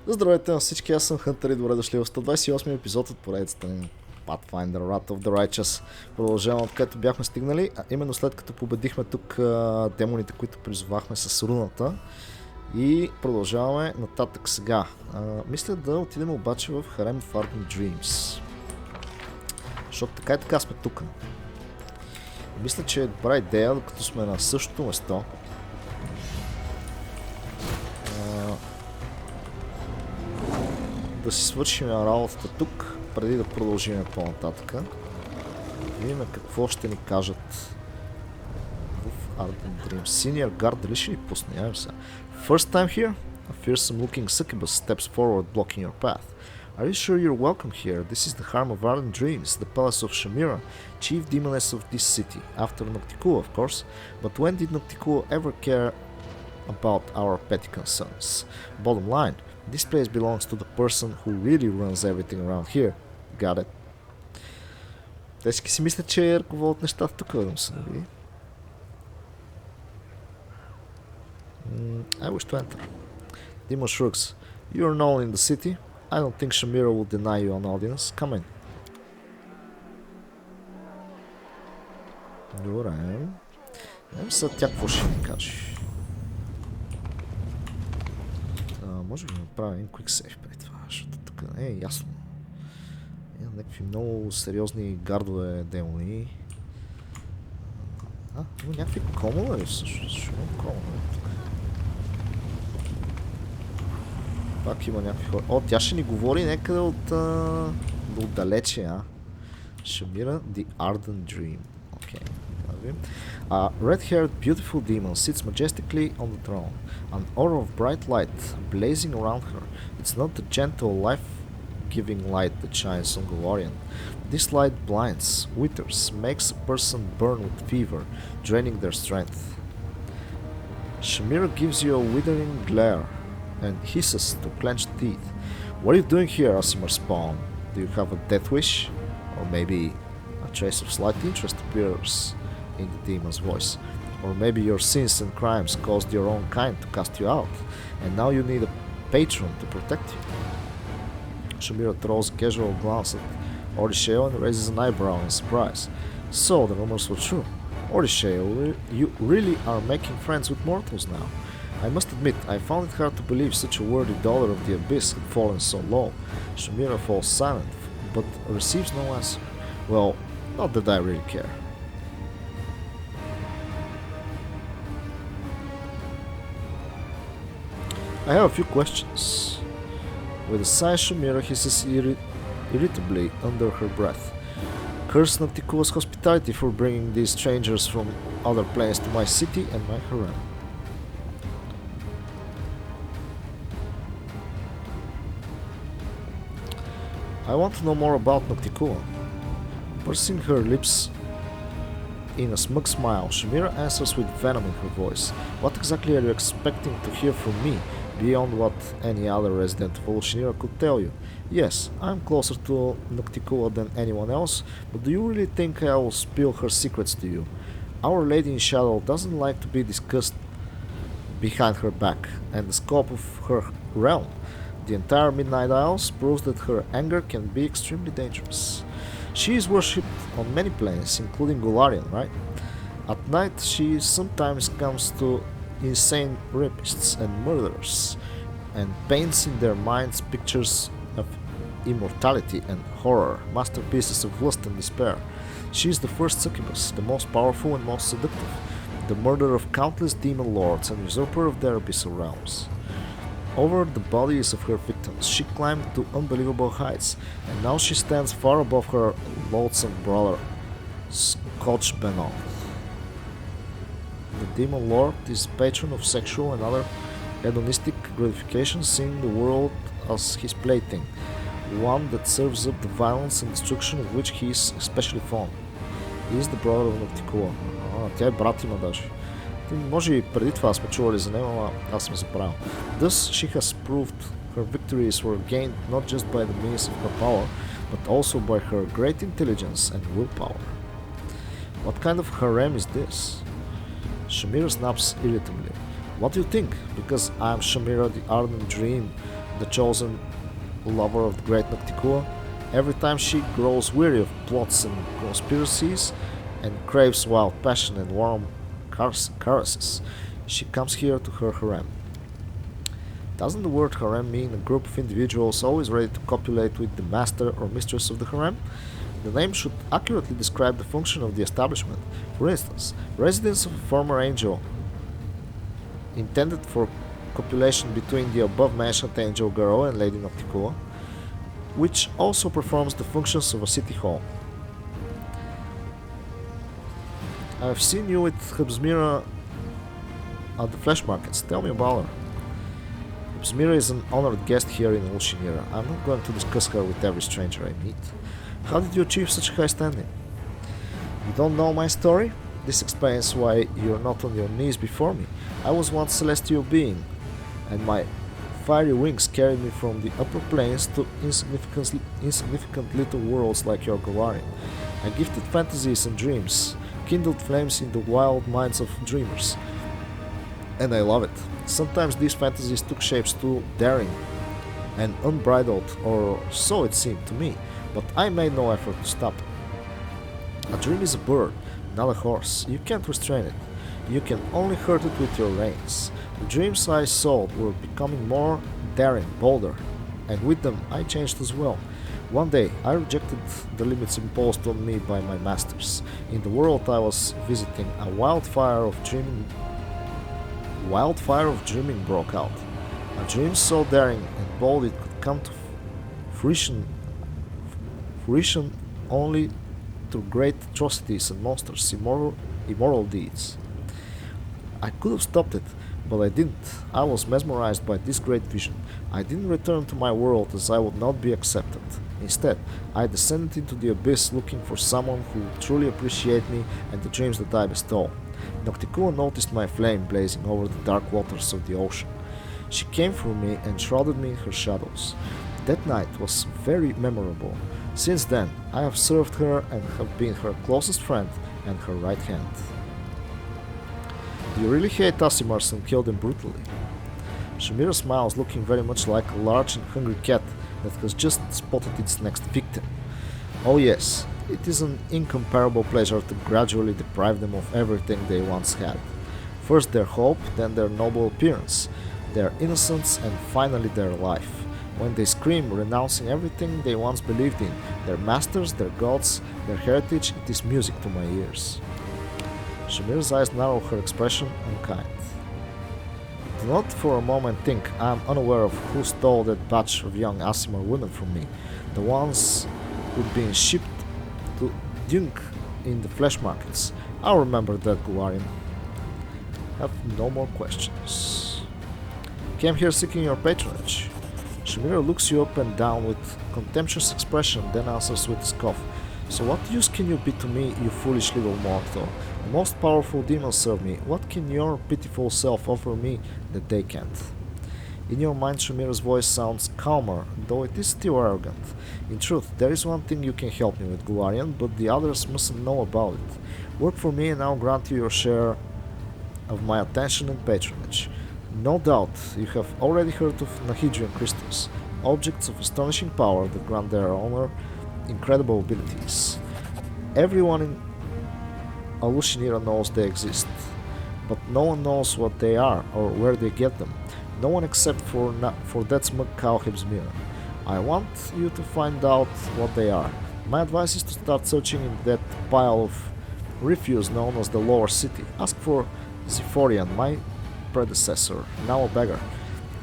Здравейте на всички, аз съм Хънтер и добре дошли в 128 епизод от поредицата на Pathfinder, Wrath of the Righteous. Продължаваме откъдето бяхме стигнали, а именно след като победихме тук демоните, които призовахме с руната. И продължаваме нататък сега. Мисля да отидем обаче в Harem of Ardent Dreams. Защото така и така сме тук. Мисля, че е добра идея, докато сме на същото место. Да си свършим работата тук, преди да продължим по-нататък. Видим какво ще ни кажат в Ardent Dreams. Senior Guard, дали ще ни пусне? Явим се. First time here? A fearsome looking succubus steps forward blocking your path. Are you sure you're welcome here? This is the Harem of Ardent Dreams, the palace of Shamira, chief demoness of this city. After Nocticula, of course. But when did Nocticula ever care about our petty concerns? Bottom line, this place belongs to the person who really runs everything around here. Got it? Те всички си мислят, че ръководят нещата тук, да се нави. I wish to enter. Demon shrugs. You're known in the city. I don't think Shamira will deny you an audience. Come in. Добре. Сега тя какво ще ни каже? Може би да направим един quick save преди това, защото тук не е ясно. Има някакви много сериозни гардове демони. Има някакви комове всъщност. Ще има комове тук. Пак има някакви хора. О, тя ще ни говори някъде от отдалече, Shamira, the Ardent Dream. Окей. A red-haired, beautiful demon sits majestically on the throne, an aura of bright light blazing around her. It's not the gentle, life-giving light that shines on Golarion. This light blinds, withers, makes a person burn with fever, draining their strength. Shamira gives you a withering glare and hisses through clenched teeth. What are you doing here, Asimar Spawn? Do you have a death wish? Or maybe a trace of slight interest appears in the demon's voice. Or maybe your sins and crimes caused your own kind to cast you out, and now you need a patron to protect you. Shamira throws a casual glance at Odisheo and raises an eyebrow in surprise. So the rumors were true. Odisheo, you really are making friends with mortals now. I must admit, I found it hard to believe such a worthy daughter of the Abyss had fallen so low. Shamira falls silent, but receives no answer. Well, not that I really care. I have a few questions. With a sigh, Shamira hisses irritably under her breath. Curse Nocticula's hospitality for bringing these strangers from other planes to my city and my harem. I want to know more about Nocticula. Pursing her lips in a smug smile, Shamira answers with venom in her voice. What exactly are you expecting to hear from me, beyond what any other resident of Oceanera could tell you? Yes, I'm closer to Nocticula than anyone else, but do you really think I will spill her secrets to you? Our Lady in Shadow doesn't like to be discussed behind her back, and the scope of her realm. The entire Midnight Isles proves that her anger can be extremely dangerous. She is worshipped on many planes, including Golarion, right? At night, she sometimes comes to insane rapists and murderers, and paints in their minds pictures of immortality and horror, masterpieces of lust and despair. She is the first succubus, the most powerful and most seductive, the murderer of countless demon lords and usurper of their abyssal realms. Over the bodies of her victims, she climbed to unbelievable heights, and now she stands far above her loathsome brother, Scotch Benoth. The demon lord is patron of sexual and other hedonistic gratifications, seeing the world as his plaything, one that serves up the violence and destruction of which he is especially fond. He is the brother of Nocticula. Тя е брат има даже. Може и преди това сме чували за него, но аз съм забравил. Thus she has proved her victories were gained not just by the means of her power, but also by her great intelligence and willpower. What kind of harem is this? Shamira snaps irritably. What do you think? Because I'm Shamira the Ardent Dream, the chosen lover of the great Nocticua. Every time she grows weary of plots and conspiracies and craves wild passion and warm caresses, she comes here to her harem. Doesn't the word harem mean a group of individuals always ready to copulate with the master or mistress of the harem? The name should accurately describe the function of the establishment. For instance, residence of a former angel intended for copulation between the above-mentioned angel girl and Lady Nocticua, which also performs the functions of a city hall. I've seen you with Hubsmira at the flesh markets. Tell me about her. Hubsmira is an honored guest here in Ulshinira. I'm not going to discuss her with every stranger I meet. How did you achieve such a high standing? You don't know my story? This explains why you're not on your knees before me. I was once a celestial being, and my fiery wings carried me from the upper planes to insignificant little worlds like your Galarian. I gifted fantasies and dreams, kindled flames in the wild minds of dreamers, and I love it. Sometimes these fantasies took shapes too daring and unbridled, or so it seemed to me, but I made no effort to stop it. A dream is a bird, not a horse. You can't restrain it. You can only hurt it with your reins. The dreams I saw were becoming more daring, bolder, and with them I changed as well. One day I rejected the limits imposed on me by my masters. In the world I was visiting, a wildfire of dreaming broke out. A dream so daring and bold it could come to fruition only through great atrocities and monsters, immoral deeds. I could have stopped it, but I didn't. I was mesmerized by this great vision. I didn't return to my world as I would not be accepted. Instead, I descended into the abyss looking for someone who would truly appreciate me and the dreams that I bestow. Nocticua noticed my flame blazing over the dark waters of the ocean. She came for me and shrouded me in her shadows. That night was very memorable. Since then, I have served her and have been her closest friend and her right hand. You really hate Asimars and killed them brutally. Shamira smiles, looking very much like a large and hungry cat that has just spotted its next victim. Oh yes, it is an incomparable pleasure to gradually deprive them of everything they once had. First their hope, then their noble appearance, their innocence, and finally their life. When they scream, renouncing everything they once believed in, their masters, their gods, their heritage, it is music to my ears. Shamira's eyes narrow, her expression unkind. Do not for a moment think I am unaware of who stole that batch of young Asimar women from me, the ones who'd been shipped to Dunk in the flesh markets. I'll remember that, Galarian. Have no more questions. Came here seeking your patronage. Shamira looks you up and down with contemptuous expression, then answers with a scoff. So what use can you be to me, you foolish little mortal? The most powerful demons serve me. What can your pitiful self offer me that they can't? In your mind, Shamira's voice sounds calmer, though it is still arrogant. In truth, there is one thing you can help me with, Galarian, but the others mustn't know about it. Work for me and I'll grant you your share of my attention and patronage. No doubt you have already heard of Nahidrian crystals, objects of astonishing power that grant their owner incredible abilities. Everyone in Alushinira knows they exist, but no one knows what they are or where they get them. No one except for that smug cow Hibsmira. I want you to find out what they are. My advice is to start searching in that pile of refuse known as the Lower City. Ask for Ziforian, my predecessor, now a beggar.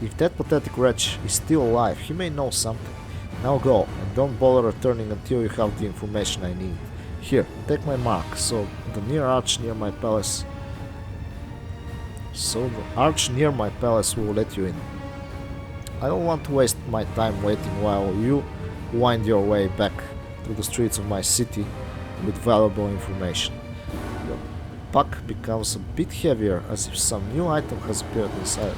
If that pathetic wretch is still alive, he may know something. Now go, and don't bother returning until you have the information I need. Here, take my mark, so the arch near my palace will let you in. I don't want to waste my time waiting while you wind your way back through the streets of my city with valuable information. Your pack becomes a bit heavier, as if some new item has appeared inside.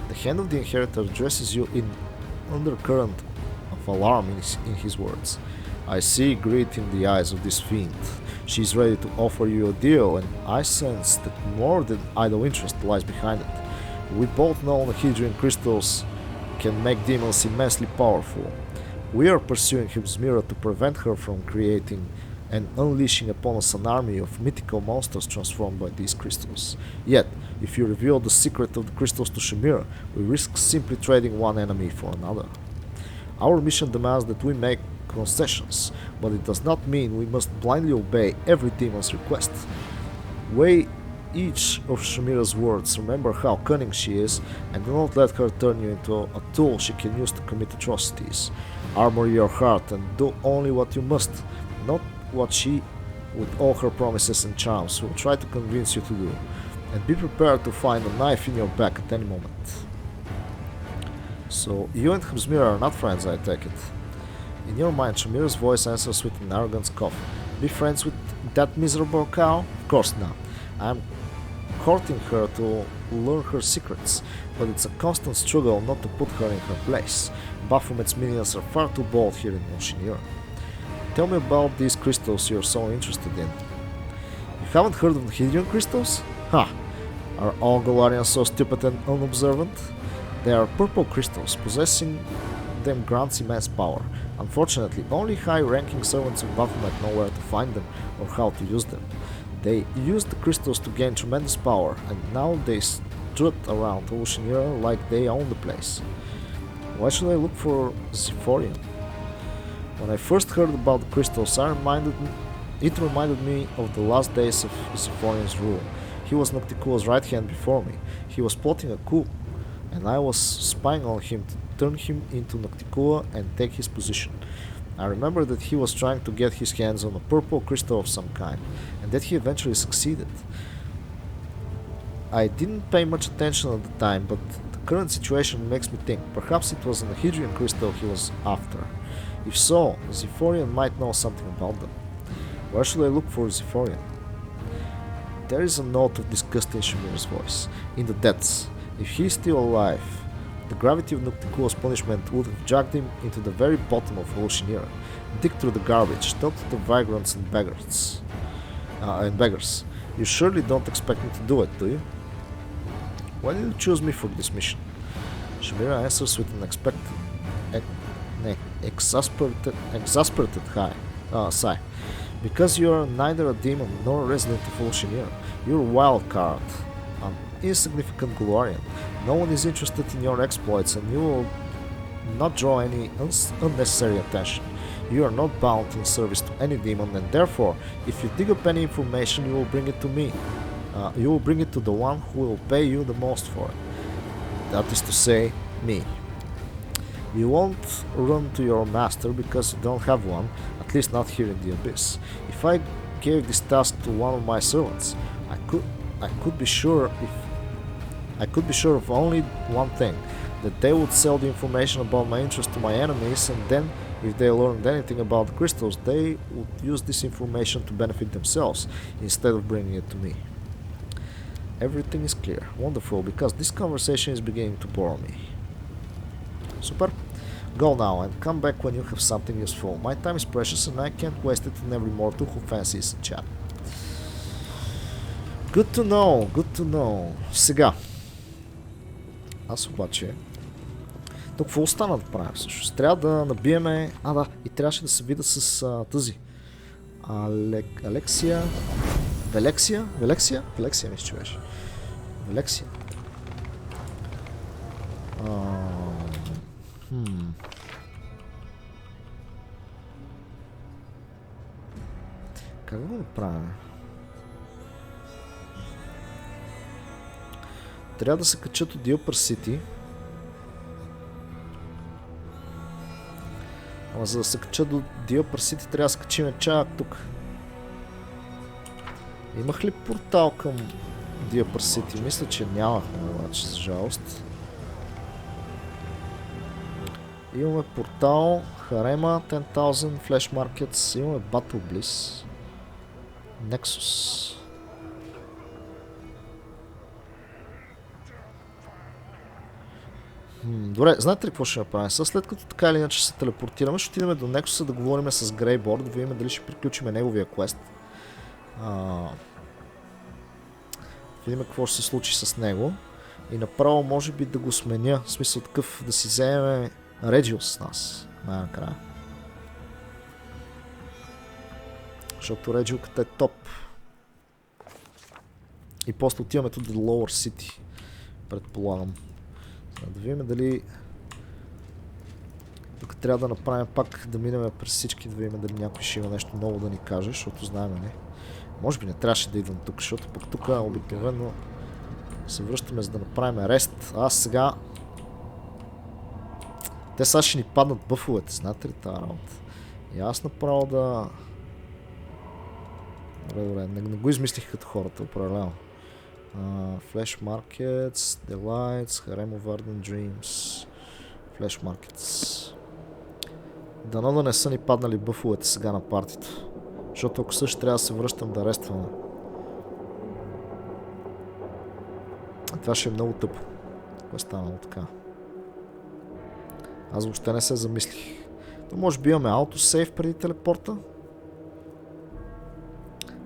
The hand of the inheritor addresses you in undercurrent of alarm in his words. I see greed in the eyes of this fiend. She is ready to offer you a deal, and I sense that more than idle interest lies behind it. We both know the Hydrian crystals can make demons immensely powerful. We are pursuing Hibsmira to prevent her from creating and unleashing upon us an army of mythical monsters transformed by these crystals. Yet, if you reveal the secret of the crystals to Shamira, we risk simply trading one enemy for another. Our mission demands that we make concessions, but it does not mean we must blindly obey every demon's request. Weigh each of Shamira's words, remember how cunning she is, and do not let her turn you into a tool she can use to commit atrocities. Armor your heart and do only what you must, not what she, with all her promises and charms, will try to convince you to do. And be prepared to find a knife in your back at any moment. So, you and Hibsmira are not friends, I take it. In your mind, Shamira's voice answers with an arrogant scoff. Be friends with that miserable cow? Of course not. I am courting her to learn her secrets, but it's a constant struggle not to put her in her place. Baphomet's minions are far too bold here in Oceania. Tell me about these crystals you're so interested in. You haven't heard of the Hydrian crystals? Ha! Are all Golarians so stupid and unobservant? They are purple crystals. Possessing them grants immense power. Unfortunately, only high-ranking servants of Baphomet know where to find them or how to use them. They use the crystals to gain tremendous power, and now they strut around Oceania like they own the place. Why should I look for Zephorian? When I first heard about the crystals, it reminded me of the last days of Zephorian's rule. He was Nocticua's right hand before me. He was plotting a coup, and I was spying on him to turn him into Nocticua and take his position. I remember that he was trying to get his hands on a purple crystal of some kind, and that he eventually succeeded. I didn't pay much attention at the time, but the current situation makes me think perhaps it was an Hydrian crystal he was after. If so, Zephorian might know something about them. Where should I look for Zephorian? There is a note of disgust in Shamira's voice. In the depths. If he is still alive, the gravity of Nocticua's punishment would have dragged him into the very bottom of Oceania. Dig through the garbage, talk to the vagrants and beggars. You surely don't expect me to do it, do you? Why did you choose me for this mission? Shamira answers with an exasperated sigh. Because you are neither a demon nor a resident of Oceania. You're a wild card, an insignificant Golarian. No one is interested in your exploits, and you will not draw any unnecessary attention. You are not bound in service to any demon, and therefore, if you dig up any information, you will bring it to me. You will bring it to the one who will pay you the most for it. That is to say, me. You won't run to your master because you don't have one, at least not here in the Abyss. If I gave this task to one of my servants, I could be sure of only one thing, that they would sell the information about my interest to my enemies, and then, if they learned anything about the crystals, they would use this information to benefit themselves, instead of bringing it to me. Everything is clear. Wonderful, because this conversation is beginning to bore me. Super. Go now, and come back when you have something useful. My time is precious, and I can't waste it on every mortal who fancies a chat. Good to know, good to know. Сега. Аз обаче... Тук какво остана да правим всъщност? Трябва да набиеме... да, и трябваше да се видя с тази. Алексия... Велексия мисля, че беше. Велексия. Как го направим? Трябва да се качат от Сити. Ама за да се качат до Сити, трябва да се качим чак тук. Имах ли портал към Сити? Мисля, че нямахме, обаче, за жалост. Имаме портал, Харема, 10,000, Flash Markets, имаме Battle Bliss, Nexus. Добре, знаете ли какво ще направим? След като така или иначе се телепортираме, ще отидем до Nexus да говорим с Грейборд, да видим дали ще приключим неговия квест. Видим какво ще се случи с него. И направо може би да го сменя. В смисъл такъв да си вземе Реджил с нас. Най-накрая. Защото Реджилката е топ. И после отиваме тут до Lower City. Предполагам. Да видим дали... Тук трябва да направим пак да минем през всички, да видим дали някой ще има нещо ново да ни каже, защото знаем, не. Може би не трябваше да идвам тук, защото пък тук обикновено се връщаме за да направим рест. Аз сега... Те сега ще ни паднат бъфовете, знаете ли тази работа? И аз направо да... Добре, не го измислих като хората, определено. Flash Markets, Delights, Harem of Ardent Dreams. Flash Markets. Дано да не са ни паднали бъфовете сега на партито. Защото ако също трябва да се връщам да рестваме. Това ще е много тъпо. Това е станало така. Аз въобще не се замислих. То може би имаме аутосейв преди телепорта.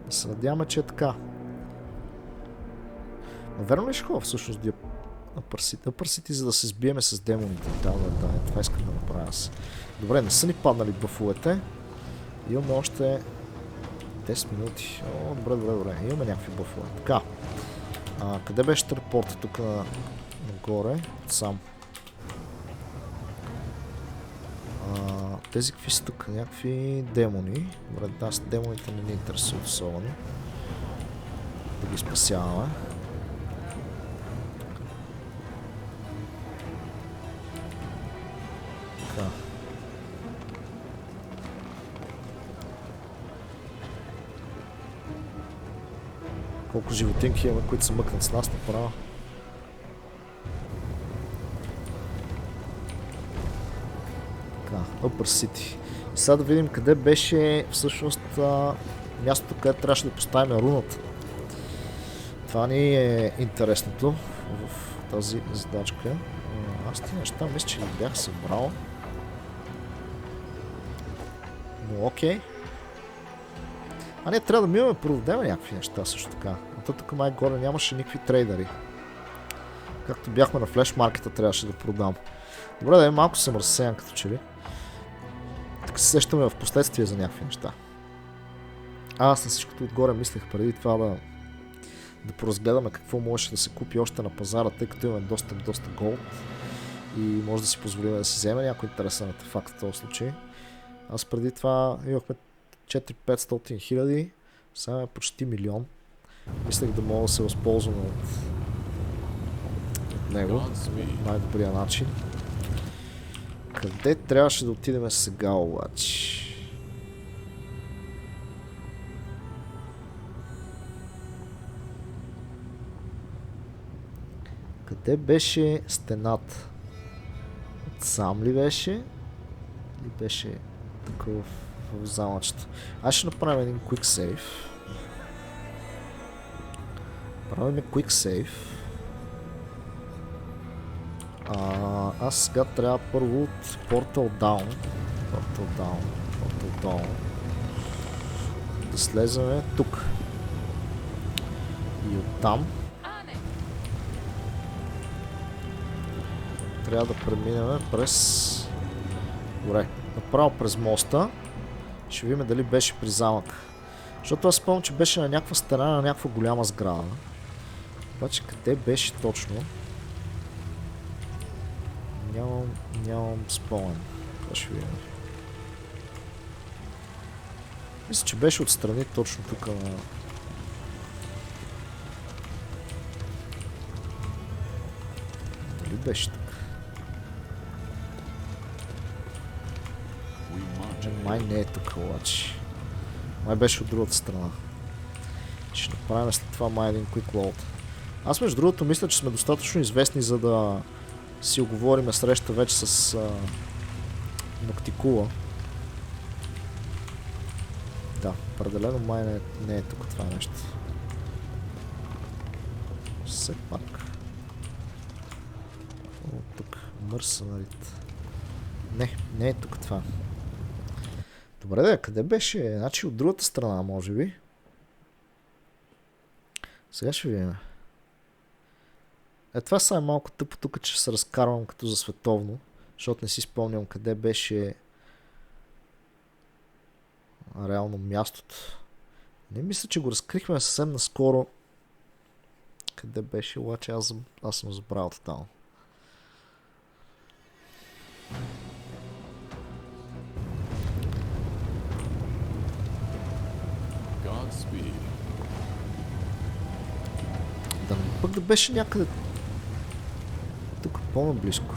Да се надяваме, че е така. Но верно ли ще хова всъщност да пърсите, за да се сбиеме с демоните? Да, това искам да направя аз. Добре, не са ни паднали бъфовете. Имаме още 10 минути. О, добре. Имаме някакви бъфове. Така. Къде беше телепорта тук нагоре? Сам. Тези какви са тук? Някакви демони. Добре, нас демоните не ни интересуват особено. Да ги спасяваме. Така. Колко животинки имаме, които са мъкнат с нас направо. Така, Upper City. И сега да видим къде беше всъщност мястото, където трябваше да поставим руната. Това ни е интересното в тази задачка. Аз тези неща мисля, че ги бях събрал. Но окей. Ние трябва да минаме продадем някакви неща също така. А тук май горе нямаше никакви трейдери. Както бяхме на флеш маркета, трябваше да продам. Добре, да е, малко съм разсеян като че ли. Така се сещаме в последствие за някакви неща. Аз на всичкото отгоре мислех преди това да поразгледаме какво можеше да се купи още на пазара, тъй като имаме доста голд. И може да си позволим да си вземе някой интересен артефакт в този случай. Аз преди това имахме 400-500 хиляди, сега е почти милион. Мислех да мога да се възползвам от него, най-добрия начин. Къде трябваше да отидем сега обаче? Къде беше стената? Сам ли беше? Или беше такъв в замъчето? Аз ще направим един quick save. Правим quick save. Аз сега трябва първо от Portal Down да слеземе тук. И оттам трябва да преминем през... Добре, направо през моста. Ще видим дали беше при замък. Защото аз спомням, че беше на някаква стена, на някаква голяма сграда. Обаче къде беше точно? Нямам спомен. Това ще видим. Мисля, че беше отстрани точно тук на... Дали беше тук? Май не е тук обаче. Май беше от другата страна. Ще направим след това май един quick load. Аз между другото мисля, че сме достатъчно известни, за да си оговориме среща вече с Ноктикула. Да, определено май не е тук това нещо. Все пак. О, тук. Мърсенарит. Не е тук това. Добре, да, къде беше? Значи от другата страна, може би. Сега ще видим. Това са е малко тъпо тук, че се разкарвам като за световно, защото не си спомням къде беше реално мястото. Не мисля, че го разкрихме съвсем наскоро. Къде беше, обаче аз съм забравил тотално. Да, пък да беше някъде тук по-наблизко.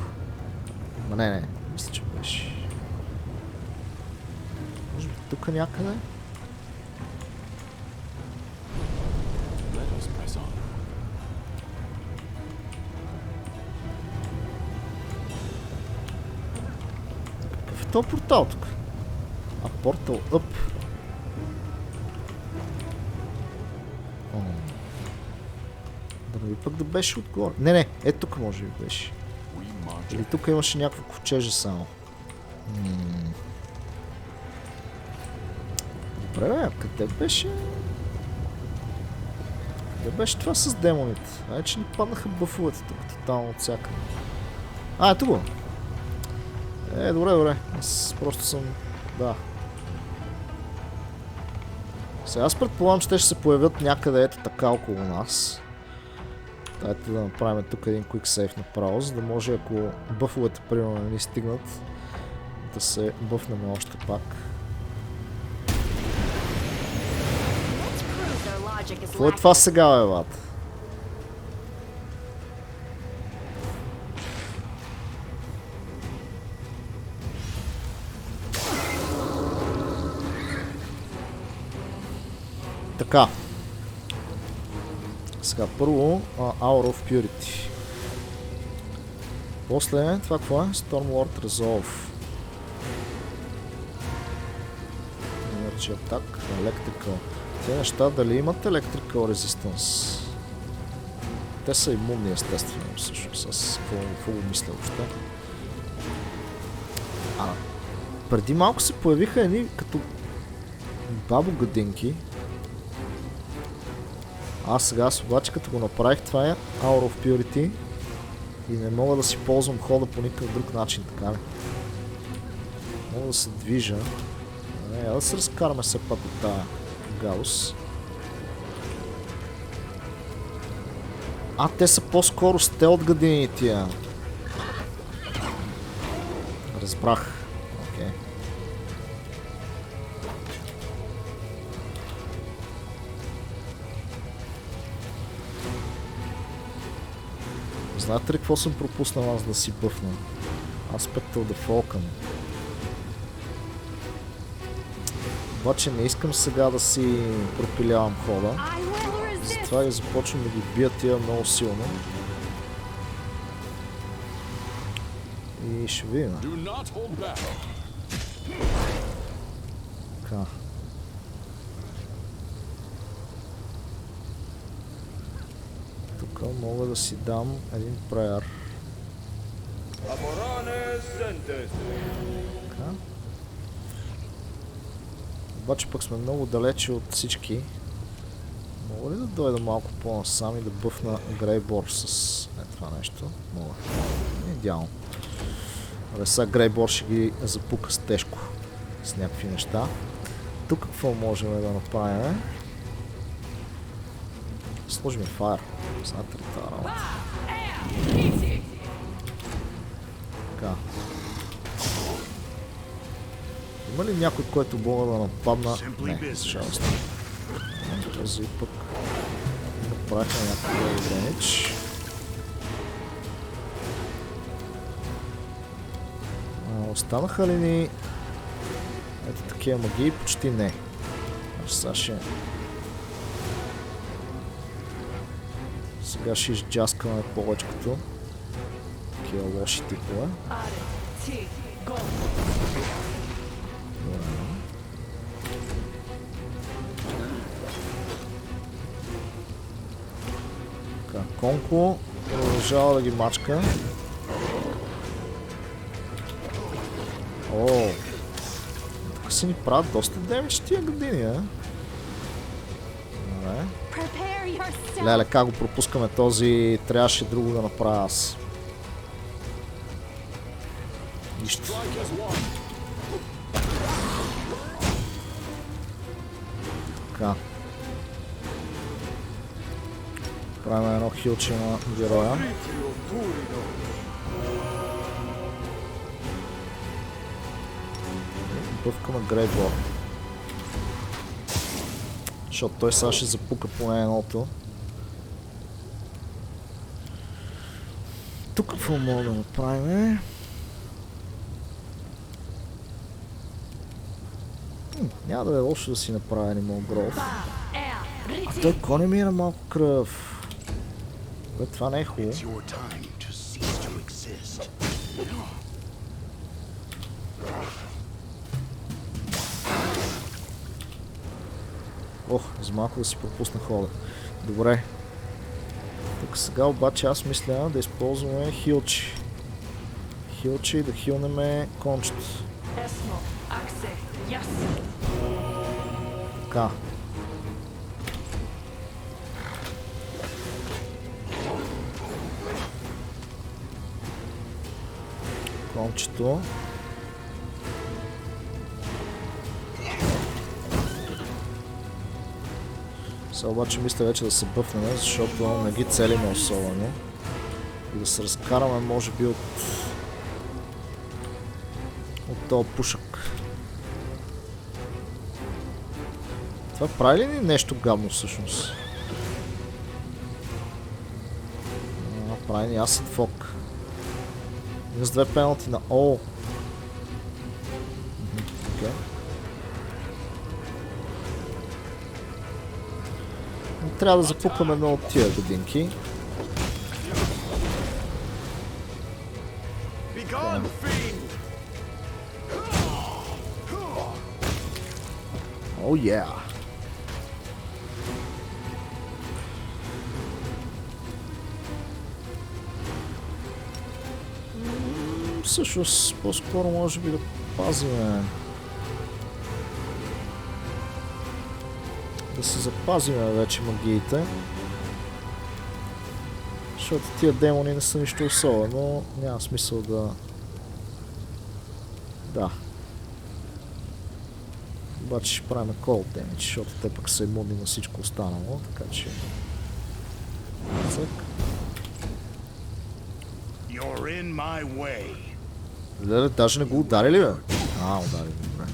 Ма не, мисля, че беше. Може би тук някъде? Какъв е този портал тук? А, портал up. Да не пък да беше отгоре. Не, ето тук може би беше. Или тук имаше някакво ковчеже само. Добре, къде беше? Къде беше това с демоните? Че ни паднаха бъфовете тук, тотално от всякъде. Ето го! Добре. Аз просто съм... Да. Сега аз предполагам, че те ще се появят някъде ето така около нас. Дайте да направим тук един quick save направо, за да може, ако бъфовете примерно не ни стигнат, да се бъфнем още пак. Какво е това сега, бе, бат? Така. Сега първо Hour of Purity. После това какво е? Stormlord Resolve. Energy Attack, Electrical. Те неща дали имат Electrical Resistance? Те са имунни естествено, всъщност. С какво го мисля въобще. Преди малко се появиха едни като бабо-гадинки. Аз сега обаче като го направих, това е Hour of Purity и не мога да си ползвам хода по никакъв друг начин, така ли? Мога да се движа. Да се разкараме все пак от тази гадост. Те са по-скоро стелт гадини тия. Разбрах. Окей. Знаете ли какво съм пропуснал аз да си бъфна? Aspect of the Falcon. Обаче не искам сега да си пропилявам хода. Затова и започвам да ги бия тия много силно. И ще видим. Така. Тук мога да си дам един преяр. Така. Обаче пък сме много далече от всички. Мога ли да дойда малко по-насам и да бъфна Грейбор с това нещо? Мога. Идеално. Абе сега Грейбор ще ги запука с тежко. С някакви неща. Тук какво можем да направим? Сложим фаер. Знаете ли тази работа? Така. Има ли някой, който мога да нападна? Не, с жалост. Този пък направихме някакъв демидж. Останаха ли ни ето такива магии? Почти не. Сега ще изджаскаме повечкото. Такива лоши типове. Конко продължава да ги мачка. Тук си ни правят доста демидж тия години, Добре. Леле, как го пропускаме този, трябваше друго да направя аз. Нищо. Така. Правим едно хилче на героя. Бъвкаме Грейбор. Защото той сега ще запука поне едното. Тук какво мога да направим? Няма да е лошо да си направя Animal Growth. А той коне ми е на малко кръв. Бе, това не е хубаво. Ох, за малко да си пропусна хода. Добре. Тук сега обаче аз мисля да използваме хилчи. Хилчи и да хилнеме кончето. Така. Кончето. Сега обаче мисля вече да се бъфнем, защото не ги целиме особено. И да се разкараме може би от този пушък. Това прави ли ни нещо гадно всъщност? Прави ни Acid Fog. Минус 2 пеналти на О. Окей. Трябва да запукаме едно от тия годинки. О, yeah! Всъщност, по-скоро може би да пазиме. Да се запазиме вече магиите. Защото тия демони не са нищо особено, няма смисъл да... Да. Обаче ще правим cold damage, защото те пък са имунни на всичко останало, така че... Цък. Леле, даже не го удари ли, бе? Удари, добре.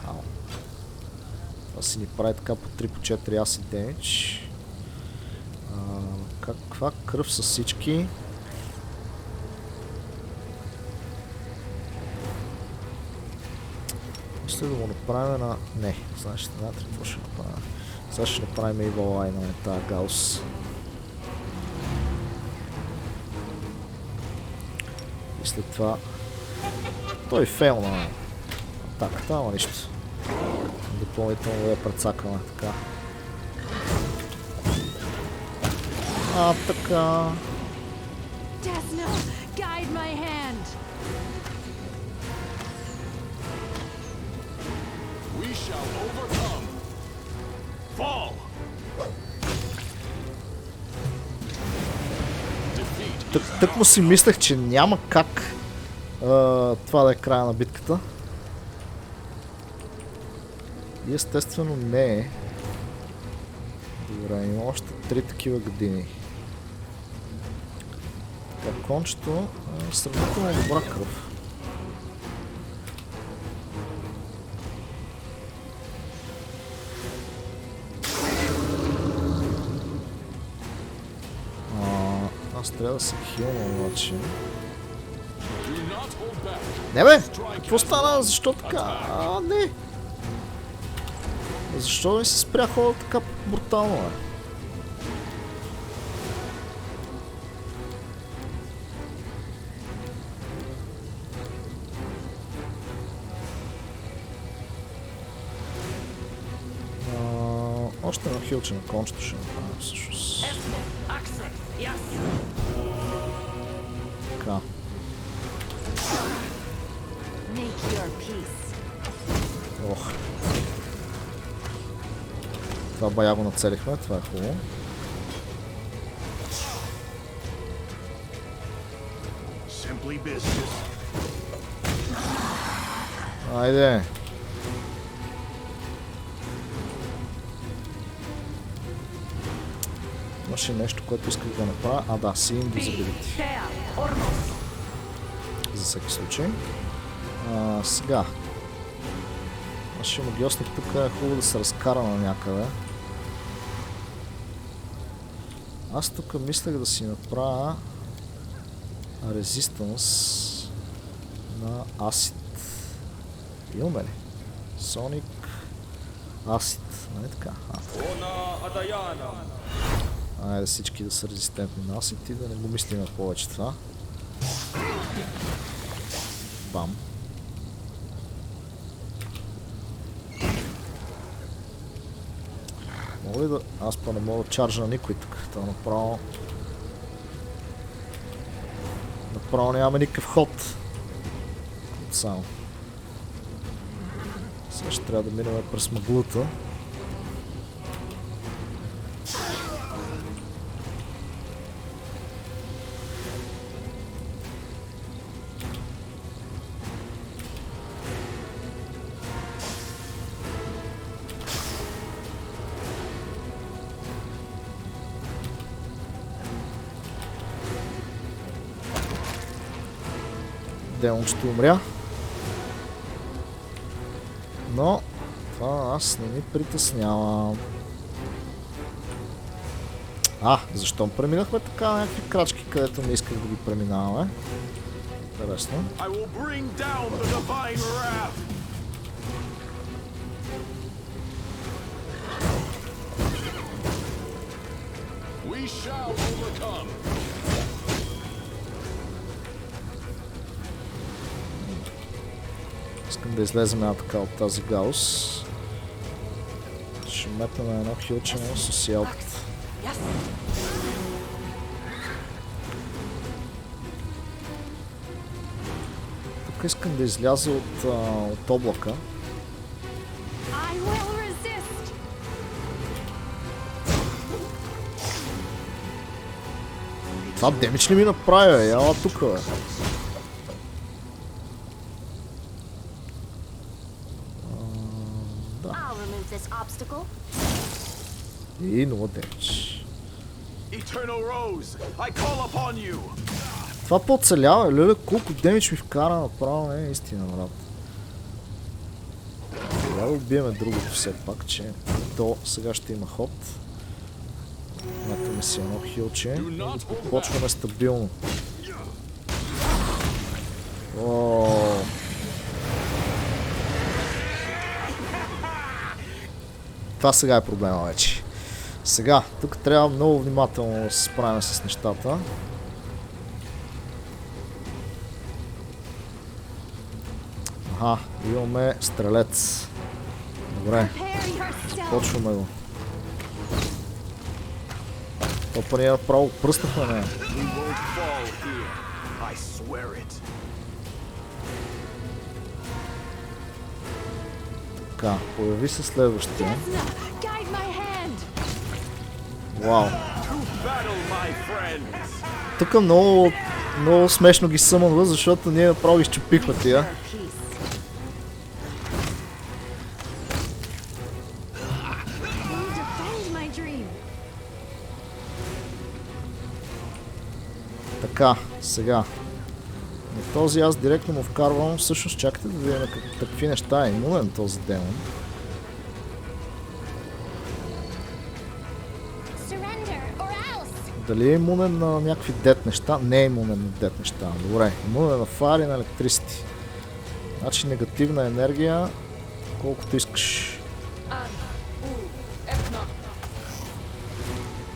Ау. Това си ни прави така по 3-4 acid damage. Каква кръв са всички? Мисля да го направим на... Не, знаеш, натри, какво ще направим? Сега ще направим и Желая на тази гаус. И след това... Той фейл на атаката, ама нищо. Допълнително да я прецакаме, така. Така... Тък му си мислех, че няма как това да е края на битката. И естествено не е. Добре, има още 3 такива години. Така, кончето е сравнително добра кръв. Аз трябва да се хилна обаче. Не бе! Какво стана? Защо така? Не! Защо ми се спря хода така брутално, бе? Още едно хилче на кончето ще направим всъщност. Така. Ох. Това бая го нацелихме, това е хубаво. Айде! Имаше нещо, което исках да направя. А да, си инвизибилити. За всеки случай. Сега. Нашия магиосник тук е хубаво да се разкара на някъде. Аз тук мислех да си направя резистанс на асид. Имаме ли? Соник асид. Нали така? Айде всички да са резистентни на асид и да не го мислим повече това. Бам. Мога ли да... Аз па не мога да чаржа на никой тук. Това направо... Направо нямаме никакъв ход. Само. Сега ще трябва да минем през мъглата. Демон ще умря. Но това аз не ми притеснява. Защо преминахме така някакви крачки, където не исках да ги преминаваме? Интересно. Искам да излезем така от тази гаус. Ще метнем едно хилчено с ялката. Тук искам да изляза от облака. Това демидж ли ми направи, яла тук, бе. И много демидж. Това по-оцелява, леле, колко демидж ми вкара направо, не е истина, брат. Трябва да убиеме другото все пак, че то сега ще има ход. Матаме си едно хилче и го почваме стабилно. Това сега е проблема вече. Сега, тук трябва много внимателно да се справим с нещата. Имаме стрелец. Добре, започваме го. Това ние направо пръснахме нея. Така, появи се следващия. Вау. Тук много смешно ги съмънва, защото ние направо ги изчупихме тия. Така, сега. На този аз директно му вкарвам. Всъщност чакайте да видим какви неща е имунен този демон. Дали е имунен на някакви дет неща? Не е имунен на дет неща. Добре, имунен на фари, на електристи. Значи негативна енергия, колкото искаш.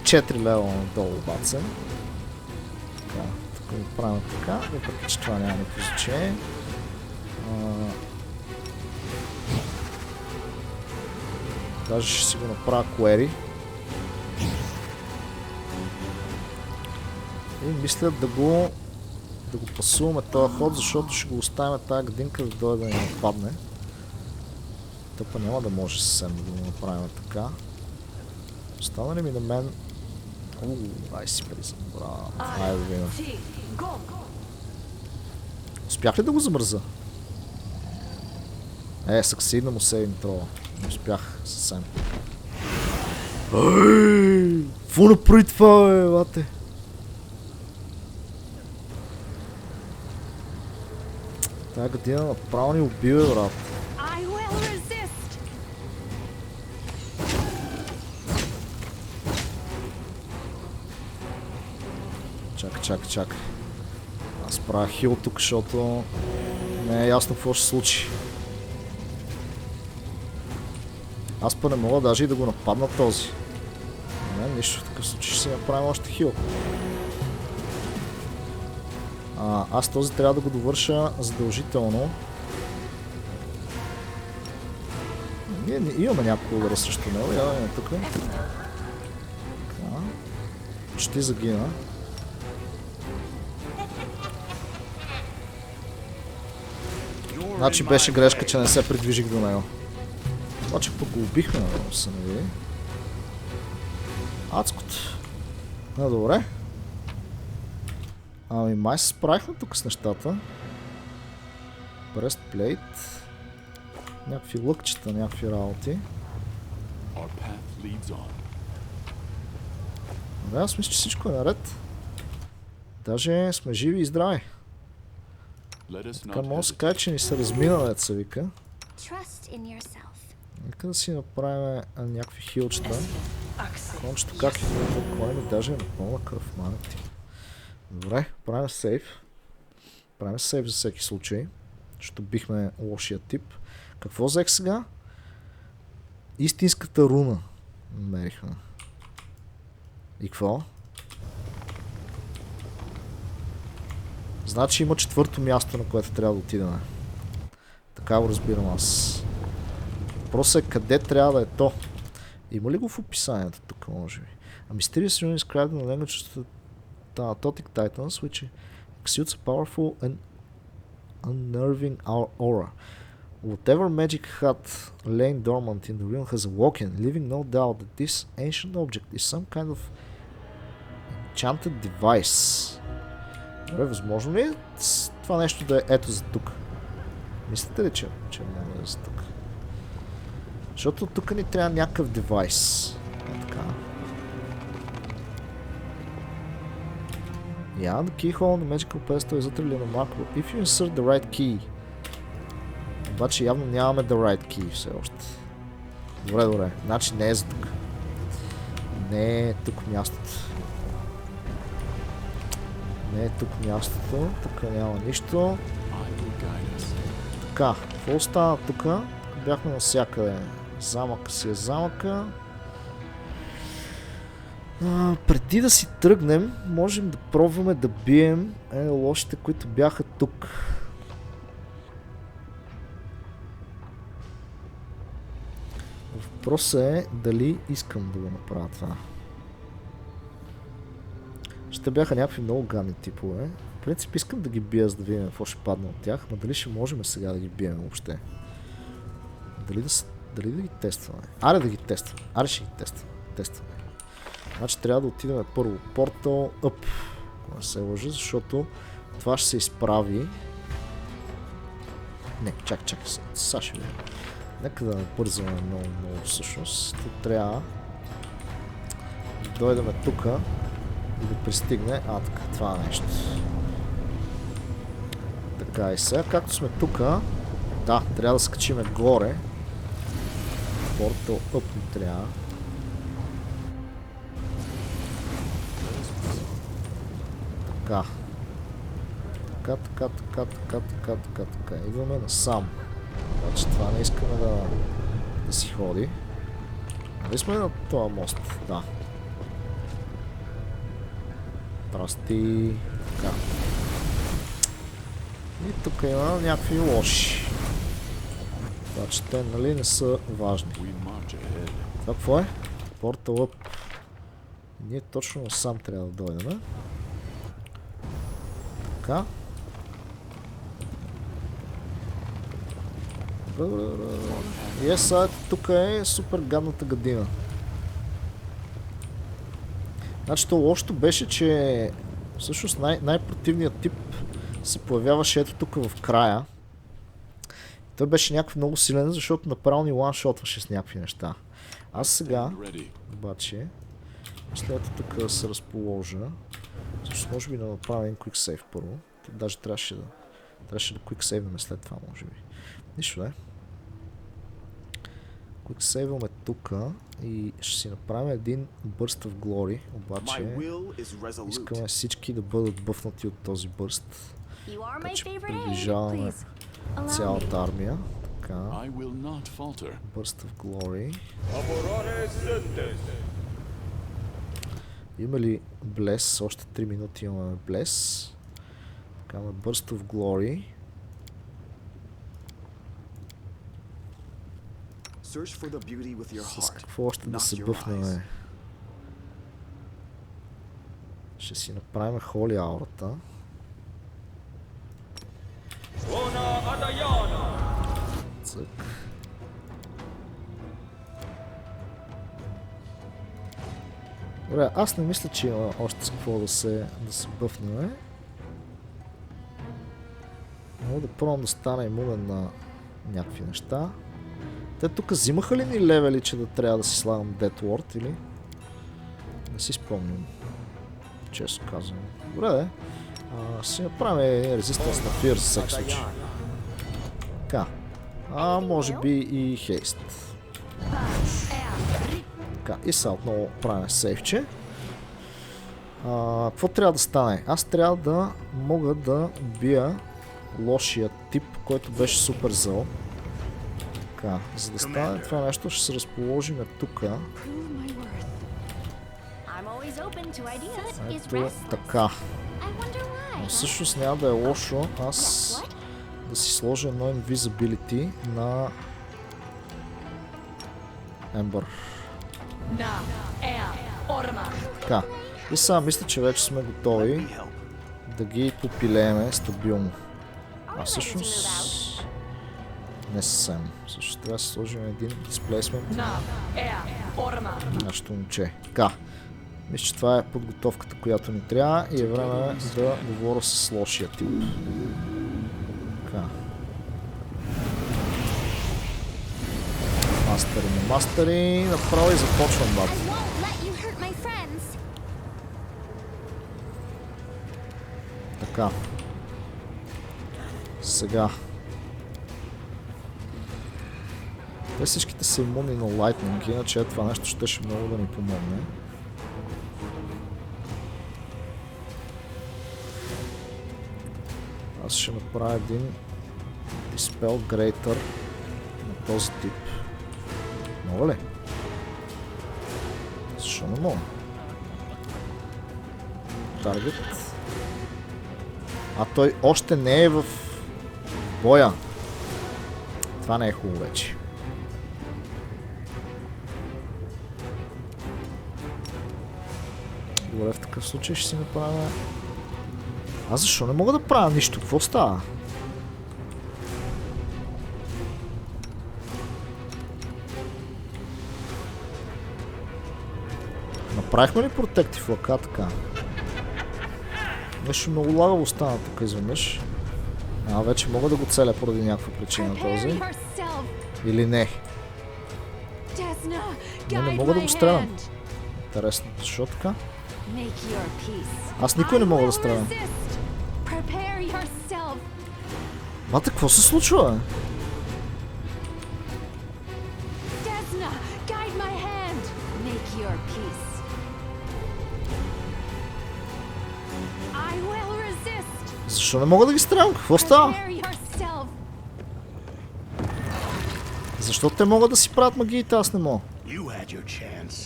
4 лева надолу бацем. Така, тук го правим така, въпреки че това няма никакво значение. Даже ще си го направя query. И мисля да го пасуваме този ход, защото ще го оставим тази годинка да дойде да ни нападне. Тъпа няма да може съвсем да го направим така. Остана ли ми на мен? Ай си призъм, браво. Айде да видим. Успях ли да го замръза? Съксидна му сейвинг трола. Не успях съвсем. Какво направи това, бе, лате? Тая година направо ни убива, брат. Чакай. Аз правя хил тук, защото не е ясно какво ще се случи. Аз па не мога даже и да го нападна този. Не, нищо в такъв случай ще си направим още хил. Аз този трябва да го довърша задължително. Ние имаме някакво удара срещу него, яваме тук. Почти загина. Значи беше грешка, че не се придвижих до него. Обаче пък го убихме, да се не види. Адското. Добре. Ами май се справихме тук с нещата. Breastplate. Някакви лъкчета, някакви работи. Добре, аз мисля, че всичко е наред. Даже сме живи и здрави. Така може да се каже, че ни се размина, дето се вика. Нека да си направим някакви хилчета. Кончето как е това, даже е напълна кръв, манати. Добре, правим сейф. Правим сейф за всеки случай. Защото бихме лошия тип. Какво взех сега? Истинската руна намерихме. И какво? Значи има четвърто място, на което трябва да отидем. Така го разбирам аз. Въпросът е къде трябва да е то. Има ли го в описанието тук, може би? A mysterious rune inscribed in the language of the Totic Titans, which exudes a powerful and unnerving aura. Whatever magic had lain dormant in the rune has awoken, leaving no doubt that this ancient object is some kind of enchanted device. Добре, възможно ли е това нещо да е ето за тук? Мислите ли, че не е за тук? Защото тук ни трябва някакъв девайс. Така. Yeah, the keyhole on the magical pedestal is utterly unremarkable if you insert the right key. Обаче явно нямаме the right key все още. Добре. Значи не е за тук. Не е тук мястото. Не е тук мястото. Тук няма нищо. Така, какво остана тук? Бяхме навсякъде. Замъка си е замъка. Преди да си тръгнем, можем да пробваме да бием лошите, които бяха тук. Въпросът е дали искам да го направя това. Ще бяха някакви много гадни типове. В принцип искам да ги бия, за да видим какво ще падне от тях, но дали ще можем сега да ги бием въобще. Дали да ги тестваме? Аре да ги тестваме. Аре ще ги тестваме. Значи трябва да отидем първо портал up. Ако не се лъжа, защото това ще се изправи. Не, чакай. Сега ще видим. Нека да не бързаме много всъщност. Тук трябва да дойдем тук и да пристигне. Така, това е нещо. Така и сега, както сме тук, да, трябва да скачиме горе. Портал up ни трябва. Така. Идваме насам. Значи това не искаме да си ходи. Нали сме на този мост? Да. Прости. Така. И тук има някакви лоши. Значи те нали не са важни. Това какво е? Портал up. Ние точно насам трябва да дойдем. Така. И сега тук е супер гадната година. Значи то лошото беше, че всъщност най-противният тип се появяваше ето тук в края. Той беше някакъв много силен, защото направо ни ланшотваше с някакви неща. Аз сега, обаче, след тук да се разположа. Всъщност може би да направим quick save първо. Даже трябваше да quick save след това, може би. Нищо не. Quick save тук и ще си направим един бърст в глори, обаче искаме всички да бъдат бъфнати от този бърст. Така че приближаваме цялата армия. Така. Бърст в глори. Има ли блес? Още 3 минути имаме блес. Така, бърст в глори. С какво още да се бъфнем? Ще си направим холи аурата. Цък. Добре, аз не мисля, че има още с какво да се бъфнем. Мога да пробвам да стана имунен на някакви неща. Те тук взимаха ли ни левели, че да трябва да си слагам Dead Lord или? Не си спомням. Често казвам. Добре, де. Си направим резистанс на Fear за всеки случай. Така. Може би и Haste. Така, и сега отново правим сейфче. Какво трябва да стане? Аз трябва да мога да убия лошия тип, който беше супер зъл. Така, за да стане това нещо, ще се разположим тук. Ето така. Но всъщност няма да е лошо аз да си сложа едно invisibility на Ембър. Така. И сега мисля, че вече сме готови да ги попилееме стабилно. Всъщност не съвсем. Също трябва да си сложим един дисплейсмент на нашето момче. Така. Мисля, че това е подготовката, която ни трябва и е време да говоря с лошия тип. Така. Мастери, направо и започвам, бат. Така. Сега. Те всичките са имунни на Lightning, иначе това нещо ще много да ни помогне. Аз ще направя един Dispel Greater на този тип. Мога ли? Защо не мога? Таргет. Той още не е в боя. Това не е хубаво вече. Добре, в такъв случай ще си направя... Защо не мога да правя нищо? Какво става? Направихме ли протектив лъка така? Нещо много лагаво стана тук изведнъж. Вече мога да го целя поради някаква причина този. Или не? Не мога да го стрелям. Интересно, защо така? Аз никой не мога да стрелям. Бата, какво се случва? Защо не мога да ги стрелям? Какво става? Защо те могат да си правят магиите, аз не мога?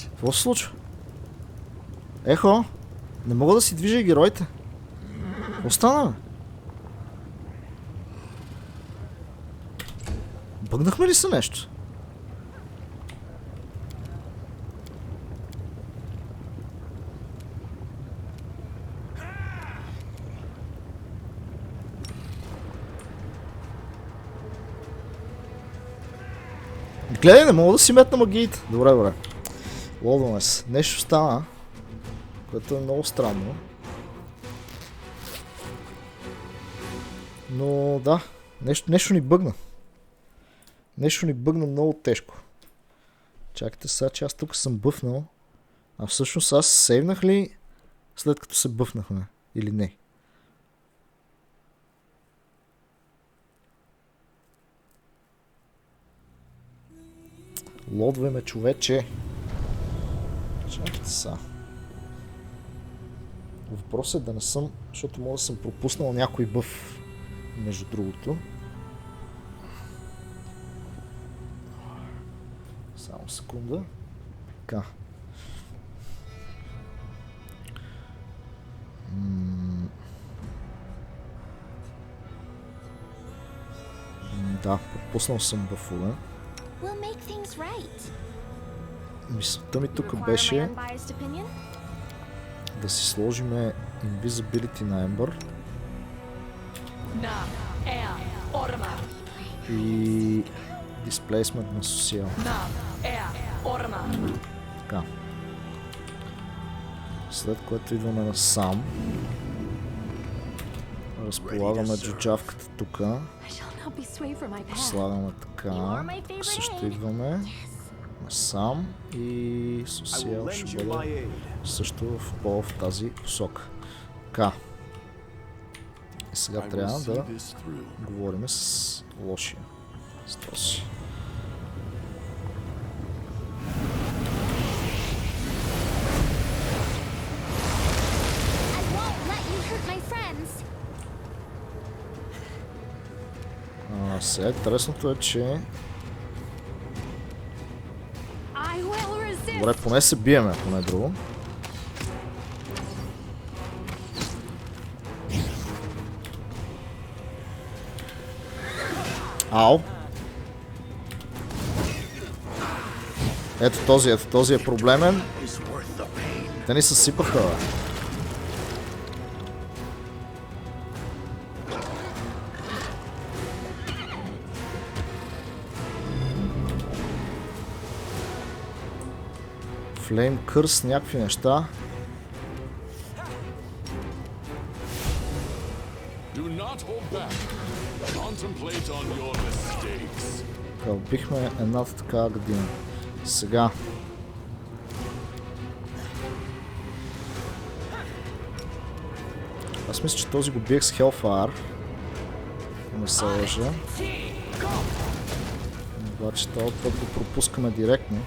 Какво се случва? Ехо, не мога да си движа героите. Какво стана? Бъгнахме ли се нещо? Гледай, не мога да си метна магиите. Добре. Ловаме се. Нещо стана. Което е много странно. Но да, нещо ни бъгна. Нещо ни бъгна много тежко. Чакайте сега, че аз тук съм бъфнал. А всъщност аз сейвнах ли след като се бъфнахме? Или не? Лодвай ме, човече. Чакайте сега. Въпросът е да не съм, защото мога да съм пропуснал някой бъф, между другото. Само секунда. Така. Да, пропуснал съм бъфове. Мисълта ми тук беше да си сложиме Invisibility на Ember и Displacement на Social. Така. След което идваме на сам. Разполагаме джуджавката тук. Слагаме така. Тук също идваме сам и Social ще бъде също в тази посока. Така. И сега трябва да говорим с лошия. С този. Сега интересното е, че... Добре, поне се биеме, поне друго. Ау! Ето този е проблемен. Те ни съсипаха, бе. Флейм кърс, някакви неща. Убихме едната такава година. Сега. Аз мисля, че този го биех с Hellfire. Не се лъжа. Обаче този път го пропускаме директно.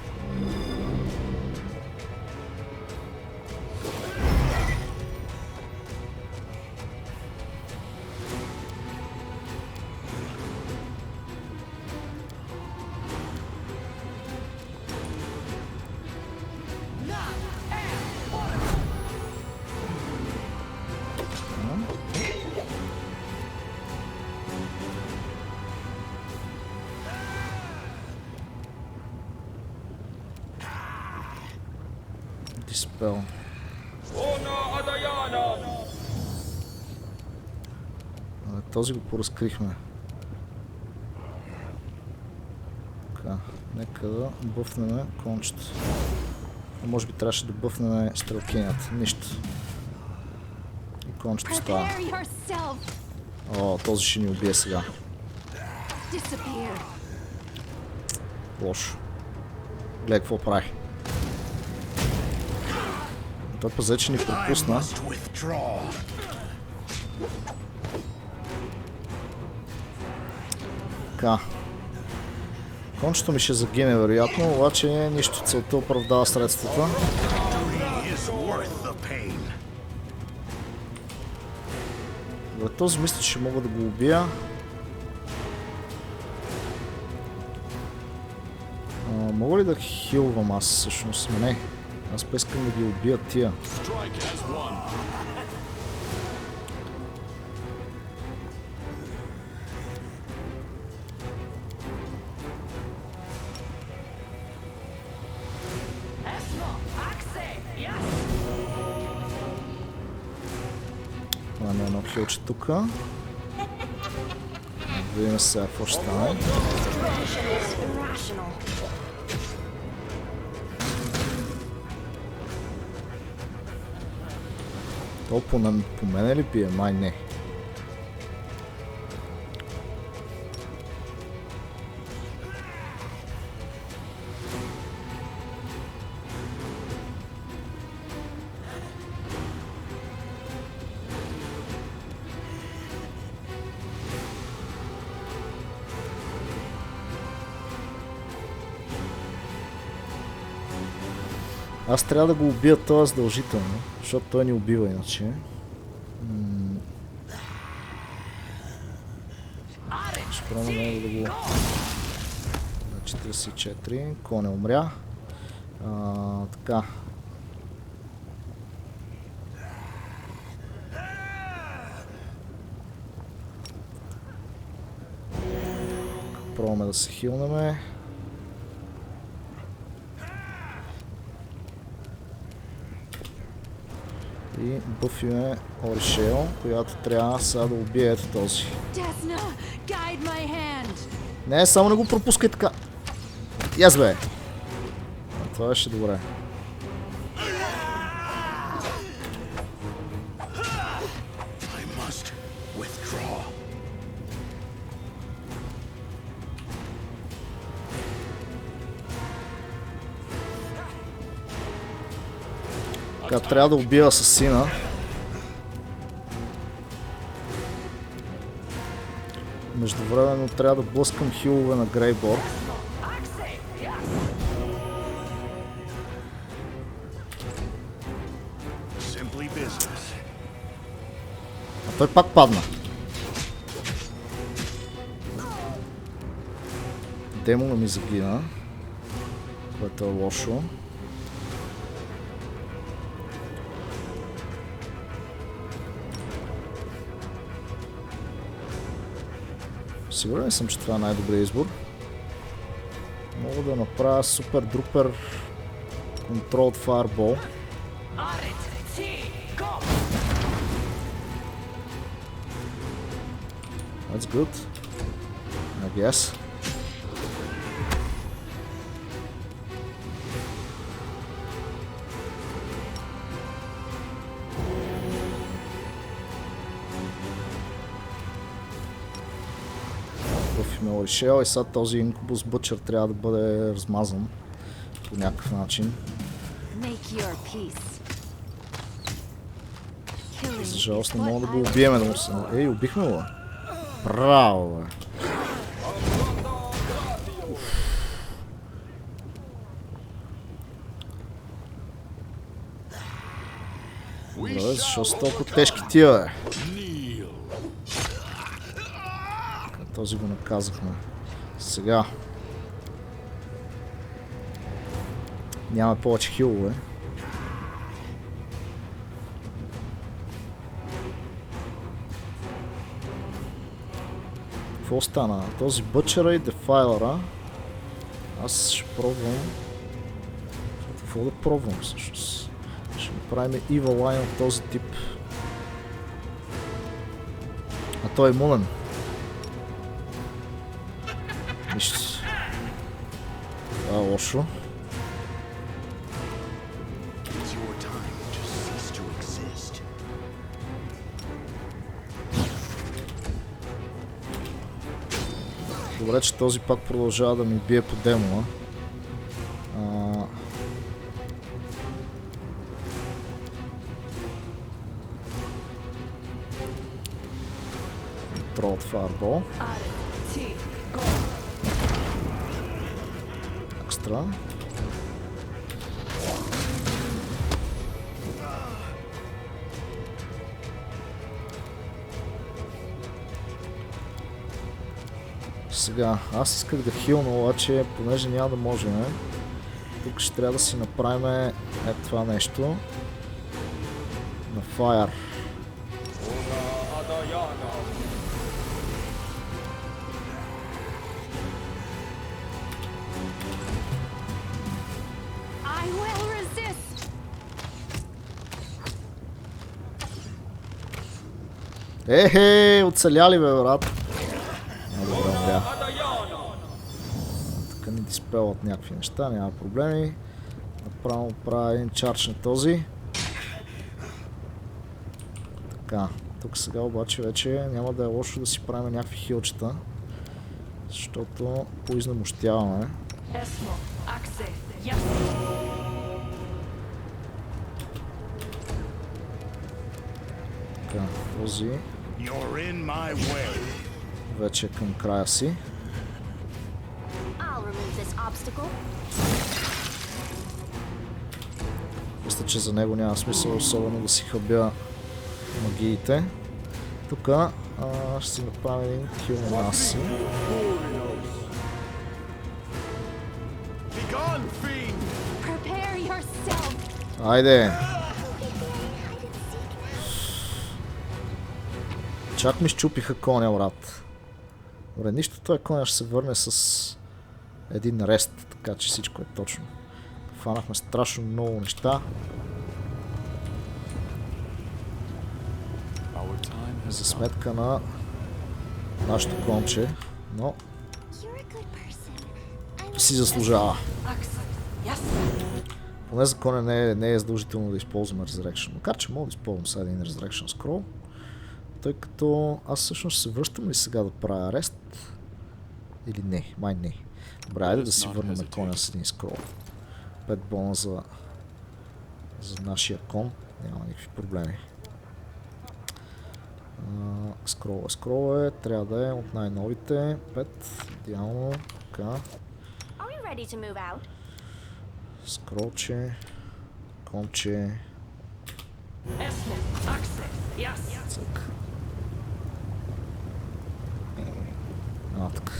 Диспел. Този го поразкрихме. Така, нека да бъфнем кончето. Може би трябваше да бъфнем стрелкинята. Нищо. И кончето става. О, този ще ни убие сега. Лошо. Гледай какво прави. Той пазе, че ни пропусна. Така. Кончето ми ще загине вероятно, обаче нищо, целта оправдава средствата. В този мисля, че мога да го убия. Мога ли да хилвам аз всъщност? Не. Аз искам да ги убия тия. Имаме едно хилче тук. Видим сега какво ще стане. То по мене ли пие? Май не. Аз трябва да го убия това задължително, защото той ни убива иначе. Ще пробвам да го... На 44, ко не умря. Така. Пробваме да се хилнеме. И бъфиме Оришео, която трябва сега да убие ето този. Не, само не го пропускай така. Яз бе! Това беше добре. Така, трябва да убия асасина. Междувременно трябва да блъскам хилове на Грейбор. А той пак падна. Демона ми загина, което е лошо. Сигурен съм, че това е най-добрият избор. Мога да направя супер друпер Controlled Fireball. That's good, I guess. Решил и сега този инкубус бъчър трябва да бъде размазан по някакъв начин. За жалост не мога да го убиеме да му се... Ей, убихме го! Браво, бе! Добре, защо са толкова тежки тия, бе? Този го наказахме. Сега. Нямаме повече хилове. Какво стана? Този бъчера и дефайлера. Аз ще пробвам. Какво да пробвам всъщност? Ще направим Evil Line от този тип. А той е имунен. Нищо. Това е лошо. Добре, че този пак продължава да ми бие по демона. Controlled Fireball. Екстра. Сега, аз исках да хилна, обаче, понеже няма да можем. Тук ще трябва да си направим ето това нещо. На Fire. Ехе, оцеляли бе, брат. Добре, умря. Тук ни диспелват някакви неща, няма проблеми. Направо правя един чарч на този. Така, тук сега обаче вече няма да е лошо да си правим някакви хилчета, защото поизнемощяваме. Така, този вече е към края си. Мисля, че за него няма смисъл особено да си хабя магиите. Тук ще си направим един хил на нас си. Айде! Чак ми щупиха коня, брат. Добре, нищо, той коня ще се върне с един рест, така че всичко е точно. Фанахме страшно много неща. За сметка на нашето конче, но си заслужава. Поне за коня не е задължително да използваме Resurrection. Макар че мога да използвам сега един Resurrection Scroll, тъй като аз всъщност се връщам ли сега да правя арест или не? Май не. Добре, айде да си върнем коня с един скрол. 5 бона за нашия кон. Няма никакви проблеми. Скрол е, трябва да е от най-новите. 5, идеално. Така. Скролче. Конче. Цък. Така.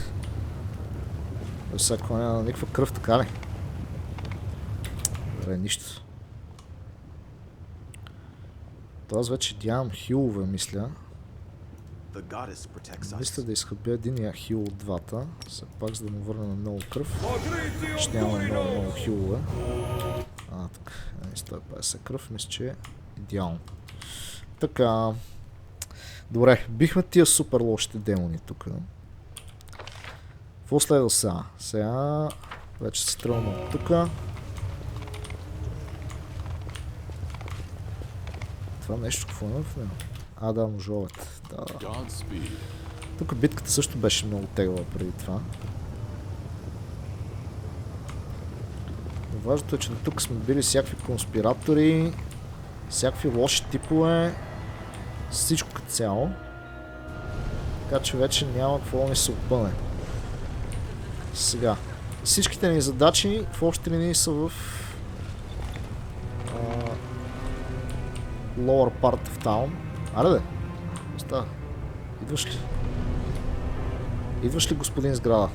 Сега коня няма никаква кръв, така ли? Добре, нищо. То аз вече нямам хилове, мисля. Мисля да изхъбя единия хил от двата. Все пак, за да му върна на много кръв. Ще нямам много хилове. Така. 150 кръв, мисля, че е идеално. Така. Добре, бихме тия супер лошите демони тук. Какво следва сега? Сега вече се тръгваме от тук. Това нещо какво има в него? Да, ножовете. Да. Тук битката също беше много тегава преди това. Но важното е, че до тук сме били всякакви конспиратори, всякакви лоши типове, всичко като цяло. Така че вече няма какво да ни се опъне. Сега, всичките ни задачи в общи линии са в lower part of town. Аре, става. Идваш ли? Идваш ли, господин сграда?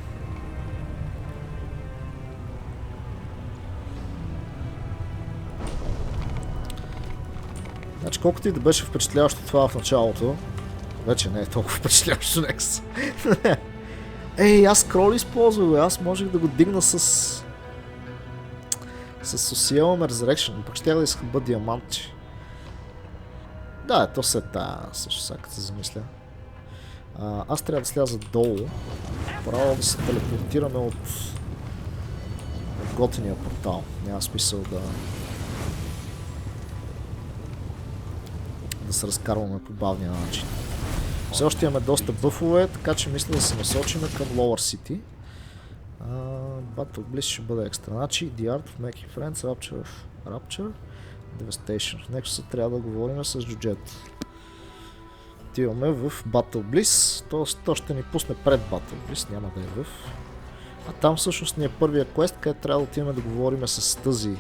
Значи, колкото и да беше впечатляващо това в началото, вече не е толкова впечатляващо некс. Ей, аз скрол използвах, аз можех да го дигна с Social Resurrection, пък ще да изхъба диамантче. Да, то света, също сега като се замисля. Аз трябва да сляза долу, право да се телепортираме от готиния портал. Няма смисъл да се разкарваме по бавния начин. Все още имаме доста бъфове, така че мисля да се насочим към Lower City. Battle Bliss ще бъде екстра. Значи, The Art of Making Friends, Rapture, Devastation. В Nexus трябва да говорим с джуджето. Отиваме в Battle Bliss, т.е. то ще ни пусне пред Battle Bliss, няма да е в. А там всъщност ни е първия квест, където трябва да отиваме да говорим с тази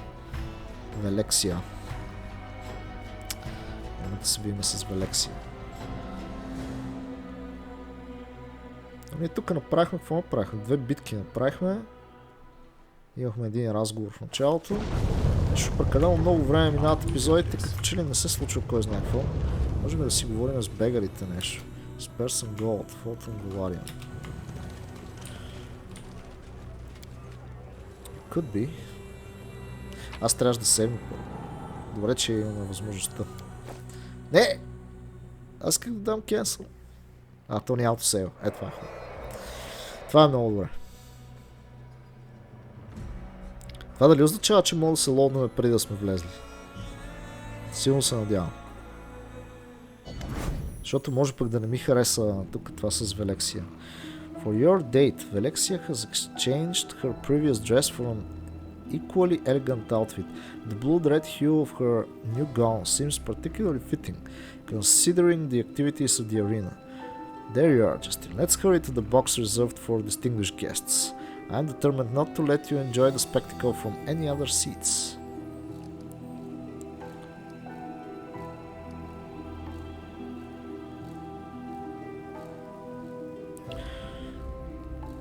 Велексия. Няма да се видим с Велексия. Ние тук направихме, какво направихме? 2 битки направихме. Имахме един разговор в началото. Нещо прекалено много време минават епизодите, като че ли не се случва кой знае какво. Можем да си говорим с бегарите нещо. Spare some gold, fall from Galarian. Could be. Аз трябваше да сейвна първо. Добре, че имаме възможността. Не! Аз исках да дам cancel. То няма автосейва. Това е хубаво. Това е много добре. Това дали означава, че мога да се лоднем преди да сме влезли? Силно се надявам. Защото може пък да не ми хареса тук това с Велексия. For your date, Velexia has exchanged her previous dress for an equally elegant outfit. The blood-red hue of her new gown seems particularly fitting, considering the activities of the arena. There you are, Justin. Let's hurry to the box reserved for distinguished guests. I am determined not to let you enjoy the spectacle from any other seats.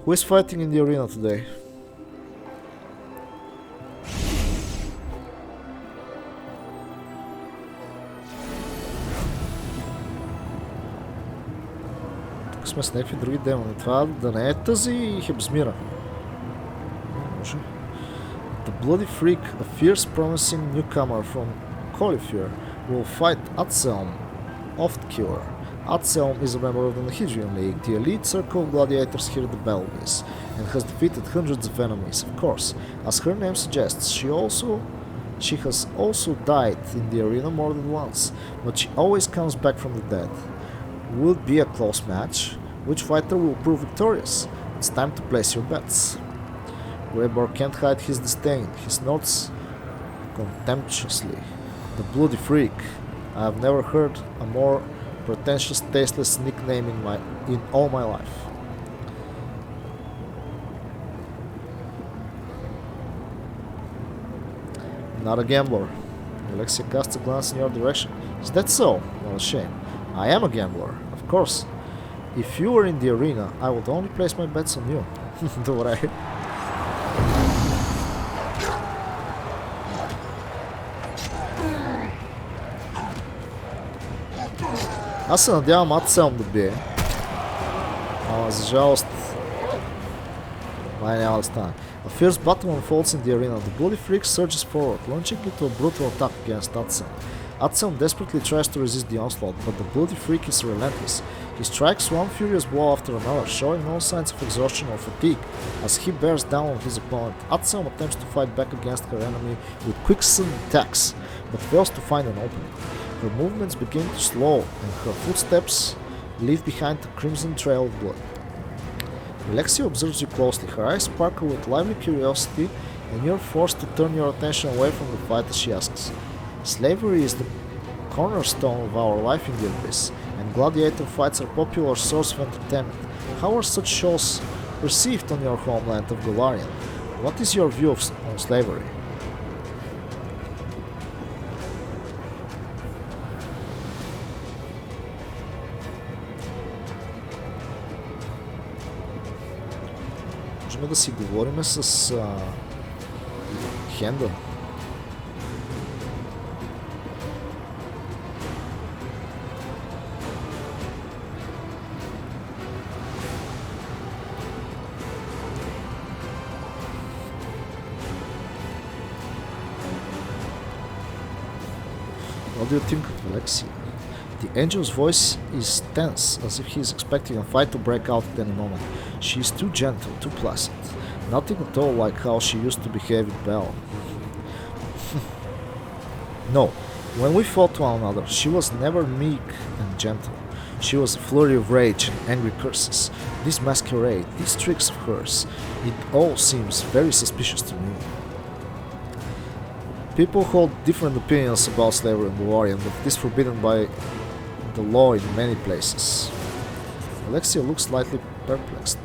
Who is fighting in the arena today? Тук сме с някакви други демони. Това да не е тази Хебсмира. Може. The bloody freak, a fierce promising newcomer from Colifir, will fight Atselm, Oftkiller. Atselm is a member of the Nahidrian League, the elite circle of gladiators here at the Belvis, and has defeated hundreds of enemies, of course. As her name suggests, she has also died in the arena more than once, but she always comes back from the dead. Will it be a close match? Which fighter will prove victorious? It's time to place your bets. Gregor can't hide his disdain. He snorts contemptuously. The bloody freak. I have never heard a more pretentious, tasteless nickname in all my life. Not a gambler. Alexia casts a glance in your direction. Is that so? What a shame. I am a gambler, of course. If you were in the arena, I would only place my bets on you. Добре. Аз се надявам Атселм да бие. Ама за жалост май няма да стане. A fierce battle unfolds in the arena. The bloody freak surges forward, launching into a brutal attack against Atselm. Atselm desperately tries to resist the onslaught, but the bloody freak is relentless. He strikes one furious blow after another, showing no signs of exhaustion or fatigue. As he bears down on his opponent, Atselm attempts to fight back against her enemy with quick sudden attacks, but fails to find an opening. Her movements begin to slow, and her footsteps leave behind a crimson trail of blood. Alexia observes you closely. Her eyes sparkle with lively curiosity, and you're forced to turn your attention away from the fight as she asks. Slavery is the cornerstone of our life in the Abyss, and gladiator fights are a popular source of entertainment. How are such shows perceived on your homeland of Golarion? What is your view on slavery? Можем да си говорим с Хенда. What do you think of Alexia? The angel's voice is tense, as if he is expecting a fight to break out at any moment. She is too gentle, too placid. Nothing at all like how she used to behave with Belle. No, when we fought one another, she was never meek and gentle. She was a flurry of rage and angry curses. This masquerade, these tricks of hers, it all seems very suspicious to me. People hold different opinions about slavery in Golarion, but it is forbidden by the law in many places. Alexia looks slightly perplexed.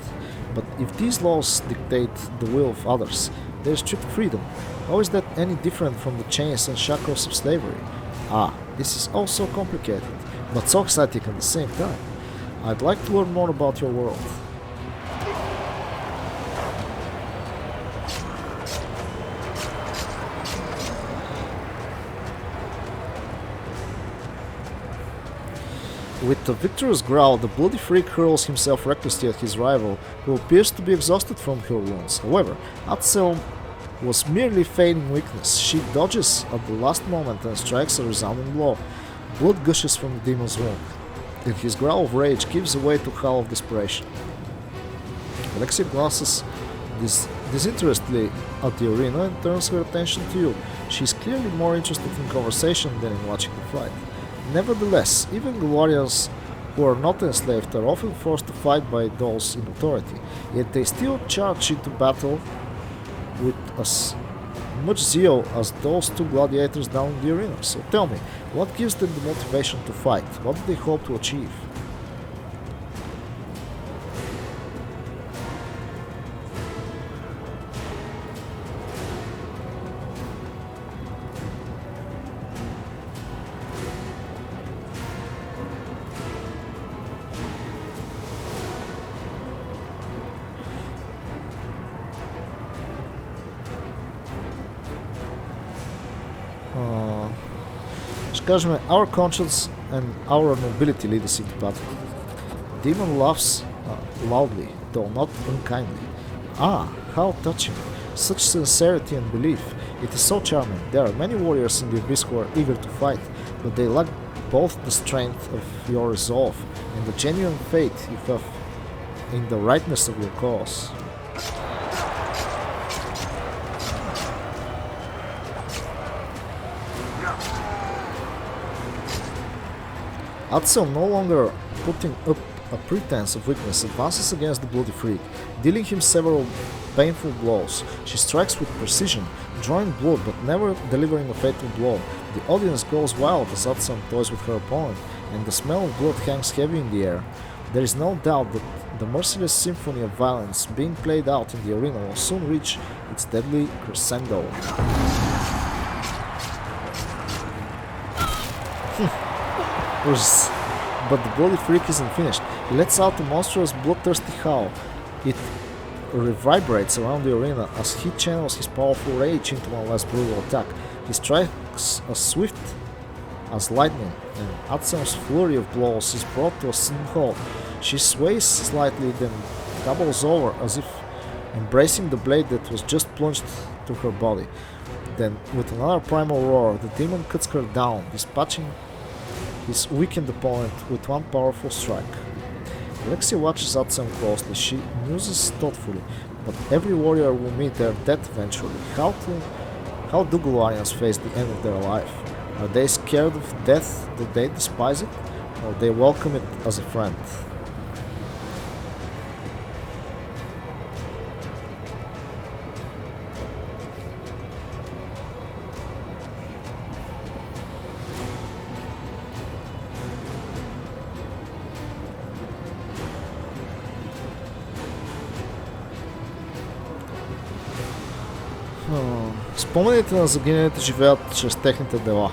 But if these laws dictate the will of others, there is strict freedom. How is that any different from the chains and shackles of slavery? Ah, this is all so complicated, but so exciting at the same time. I'd like to learn more about your world. With a victorious growl, the bloody freak hurls himself recklessly at his rival, who appears to be exhausted from her wounds. However, Atselm was merely feigning weakness. She dodges at the last moment and strikes a resounding blow. Blood gushes from the demon's wound, and his growl of rage gives way to a howl of desperation. Alexia glances disinterestedly at the arena and turns her attention to you. She is clearly more interested in conversation than in watching the fight. Nevertheless, even Golarions who are not enslaved are often forced to fight by those in authority, yet they still charge into battle with as much zeal as those two gladiators down in the arena. So tell me, what gives them the motivation to fight? What do they hope to achieve? Our conscience and our nobility lead us into battle. Demon laughs loudly, though not unkindly. Ah, how touching! Such sincerity and belief. It is so charming. There are many warriors in the abyss who are eager to fight, but they lack both the strength of your resolve and the genuine faith you have in the rightness of your cause. Atzel, no longer putting up a pretense of weakness, advances against the bloody freak, dealing him several painful blows. She strikes with precision, drawing blood but never delivering a fatal blow. The audience goes wild as Atzel toys with her opponent, and the smell of blood hangs heavy in the air. There is no doubt that the merciless symphony of violence being played out in the arena will soon reach its deadly crescendo. But the bloody freak isn't finished. He lets out a monstrous bloodthirsty howl. It reverberates around the arena as he channels his powerful rage into one last brutal attack. He strikes as swift as lightning, and Atzel's flurry of blows is brought to a sudden halt. She sways slightly, then doubles over as if embracing the blade that was just plunged to her body. Then, with another primal roar, the demon cuts her down, dispatching his weakened opponent with one powerful strike. Alexia watches Atzel closely. She muses thoughtfully, but every warrior will meet their death eventually. How do Galarians face the end of their life? Are they scared of death? Do they despise it? Or they welcome it as a friend? Спомените на загиналите живеят чрез техните дела.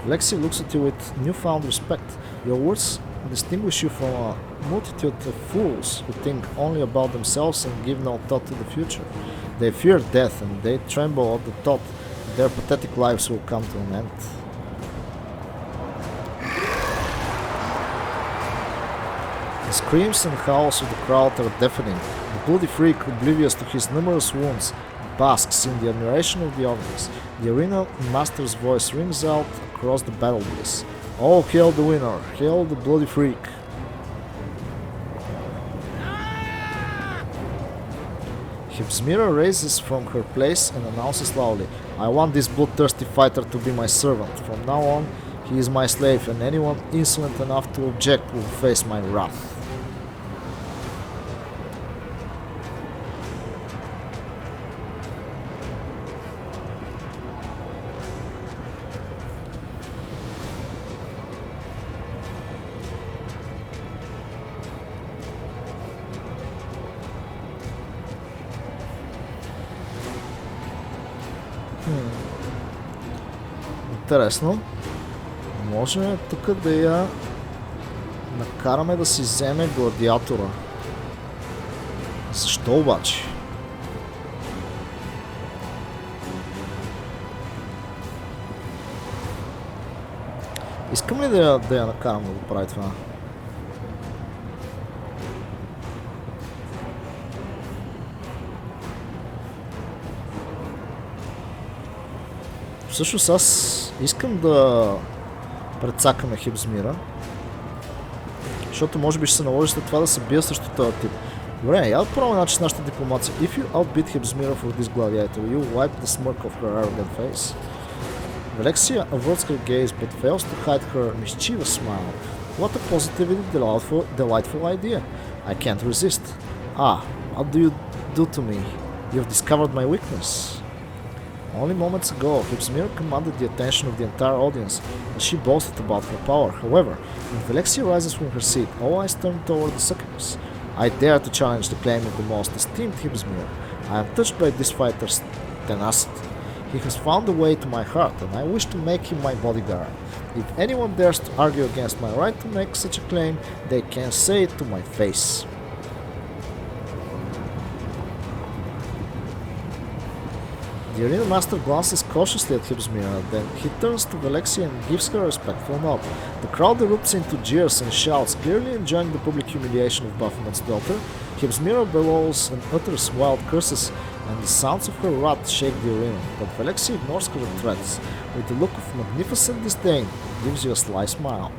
Lexi looks at you with newfound respect. Your words distinguish you from a multitude of fools who think only about themselves and give no thought to the future. They fear death and they tremble at the thought that their pathetic lives will come to an end. The screams and howls of the crowd are deafening. The bloody freak, oblivious to his numerous wounds, basks in the admiration of the audience. The arena master's voice rings out across the battle bliss. Oh, hail the winner! Hail the bloody freak! Hibsmira raises from her place and announces loudly, I want this bloodthirsty fighter to be my servant. From now on, he is my slave, and anyone insolent enough to object will face my wrath. Интересно. Може тук да я накараме да си вземе гладиатора. Защо обаче? Искам ли да я накарам да го прави това? Всъщност аз искам да прецакаме Хибсмира, защото може би ще се наложи след това да се бия срещу този тип. Добре, я да пробвам начин с нашата дипломация. If you outbid Hibsmira for this gladiator, you wipe the smirk of her arrogant face. Velexia averts her gaze but fails to hide her mischievous smile. What a positively delightful idea. I can't resist. Ah, what do you do to me? You've discovered my weakness. Only moments ago, Hibsmira commanded the attention of the entire audience, and she boasted about her power. However, when Velexia rises from her seat, all eyes turn toward the succubus. I dare to challenge the claim of the most esteemed Hibsmira. I am touched by this fighter's tenacity. He has found a way to my heart, and I wish to make him my bodyguard. If anyone dares to argue against my right to make such a claim, they can say it to my face. The arena master glances cautiously at Hibsmira, then he turns to Velexia and gives her a respectful nod. The crowd erupts into jeers and shouts, clearly enjoying the public humiliation of Baphomet's daughter. Hibsmira bellows and utters wild curses, and the sounds of her wrath shake the arena, but Velexia ignores her threats with a look of magnificent disdain and gives you a sly smile.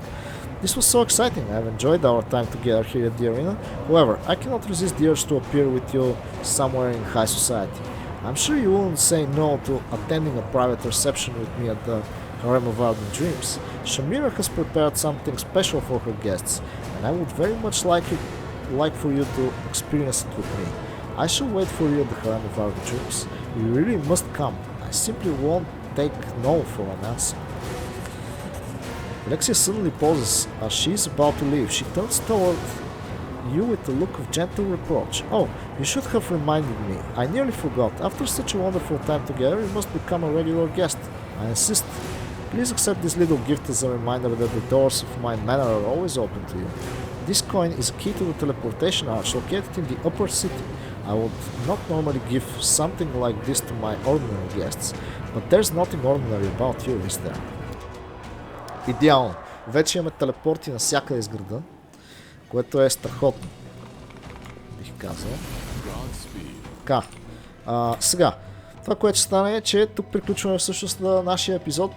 This was so exciting. I have enjoyed our time together here at the arena. However, I cannot resist the urge to appear with you somewhere in high society. I'm sure you wouldn't say no to attending a private reception with me at the Harem of Ardent Dreams. Shamira has prepared something special for her guests, and I would very much like for you to experience it with me. I shall wait for you at the Harem of Ardent Dreams. You really must come. I simply won't take no for an answer. Alexia suddenly pauses as she is about to leave. She turns toward you with a look of gentle reproach. Oh, you should have reminded me. I nearly forgot. After such a wonderful time together, you must become a regular guest. I insist. Please accept this little gift as a reminder that the doors of my manor are always open to you. This coin is a key to the teleportation arch located in the upper city. I would not normally give something like this to my ordinary guests, but there's nothing ordinary about you, is there? Идеално. Вече имаме телепорти навсякъде из града, което е страхотно, бих казал. Така, сега, това, което ще стане е, че тук приключваме всъщност на нашия епизод.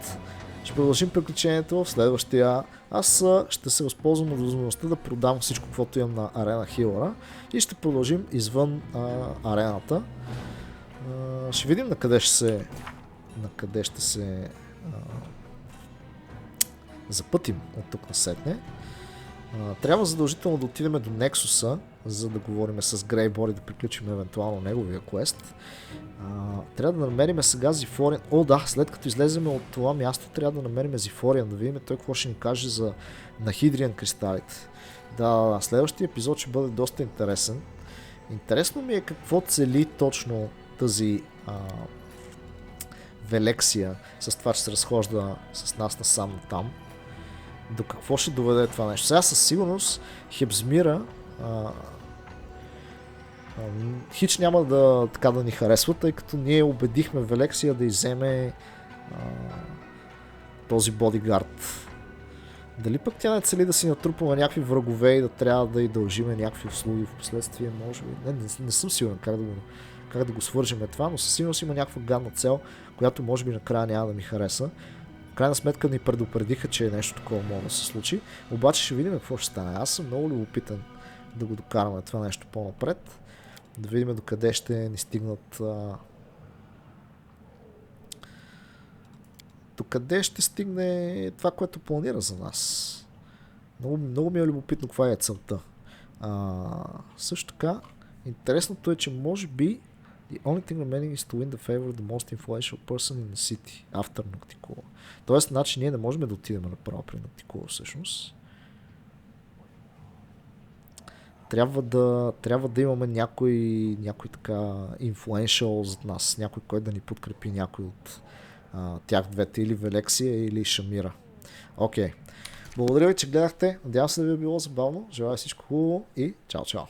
Ще продължим приключението в следващия. Аз ще се възползвам от възможността да продам всичко, каквото имам на арена Хилъра и ще продължим извън арената. Ще видим на къде ще се запътим от тук насетне. Трябва задължително да отидем до Нексуса, за да говорим с Грейбор и да приключим евентуално неговия квест. Трябва да намерим сега Зифориан. О, да, след като излезем от това място, трябва да намерим Зифориан, да видим той какво ще ни каже за Нахидриан кристалите. Да, следващия епизод ще бъде доста интересен. Интересно ми е какво цели точно тази Велексия с това, че се разхожда с нас насам там. До какво ще доведе това нещо. Сега със сигурност Хибсмира хич няма да ни харесва, тъй като ние убедихме Велексия да изземе този бодигард. Дали пък тя не цели да си натрупаме някакви врагове и да трябва да й дължиме някакви услуги в последствие, може би. Не съм сигурен как да го свържем това, но със сигурност има някаква гадна цел, която може би накрая няма да ми хареса. В крайна сметка ни предупредиха, че нещо такова може да се случи, обаче ще видим какво ще стане. Аз съм много любопитен да го докараме това нещо по-напред, да видим докъде ще ни стигнат докъде ще стигне това, което планира за нас. Много ми е любопитно каква е целта. Също така, интересното е, че може би the only thing remaining is to win the favor of the most influential person in the city after Nocticula. Тоест, значи ние не можем да отидем направо при Nocticula всъщност. Трябва да имаме някой така influential зад нас, някой, който да ни подкрепи, някой от тях двете, или Велексия, или Шамира. Окей. Благодаря ви, че гледахте. Надявам се да ви е било забавно. Желая всичко хубаво и чао-чао.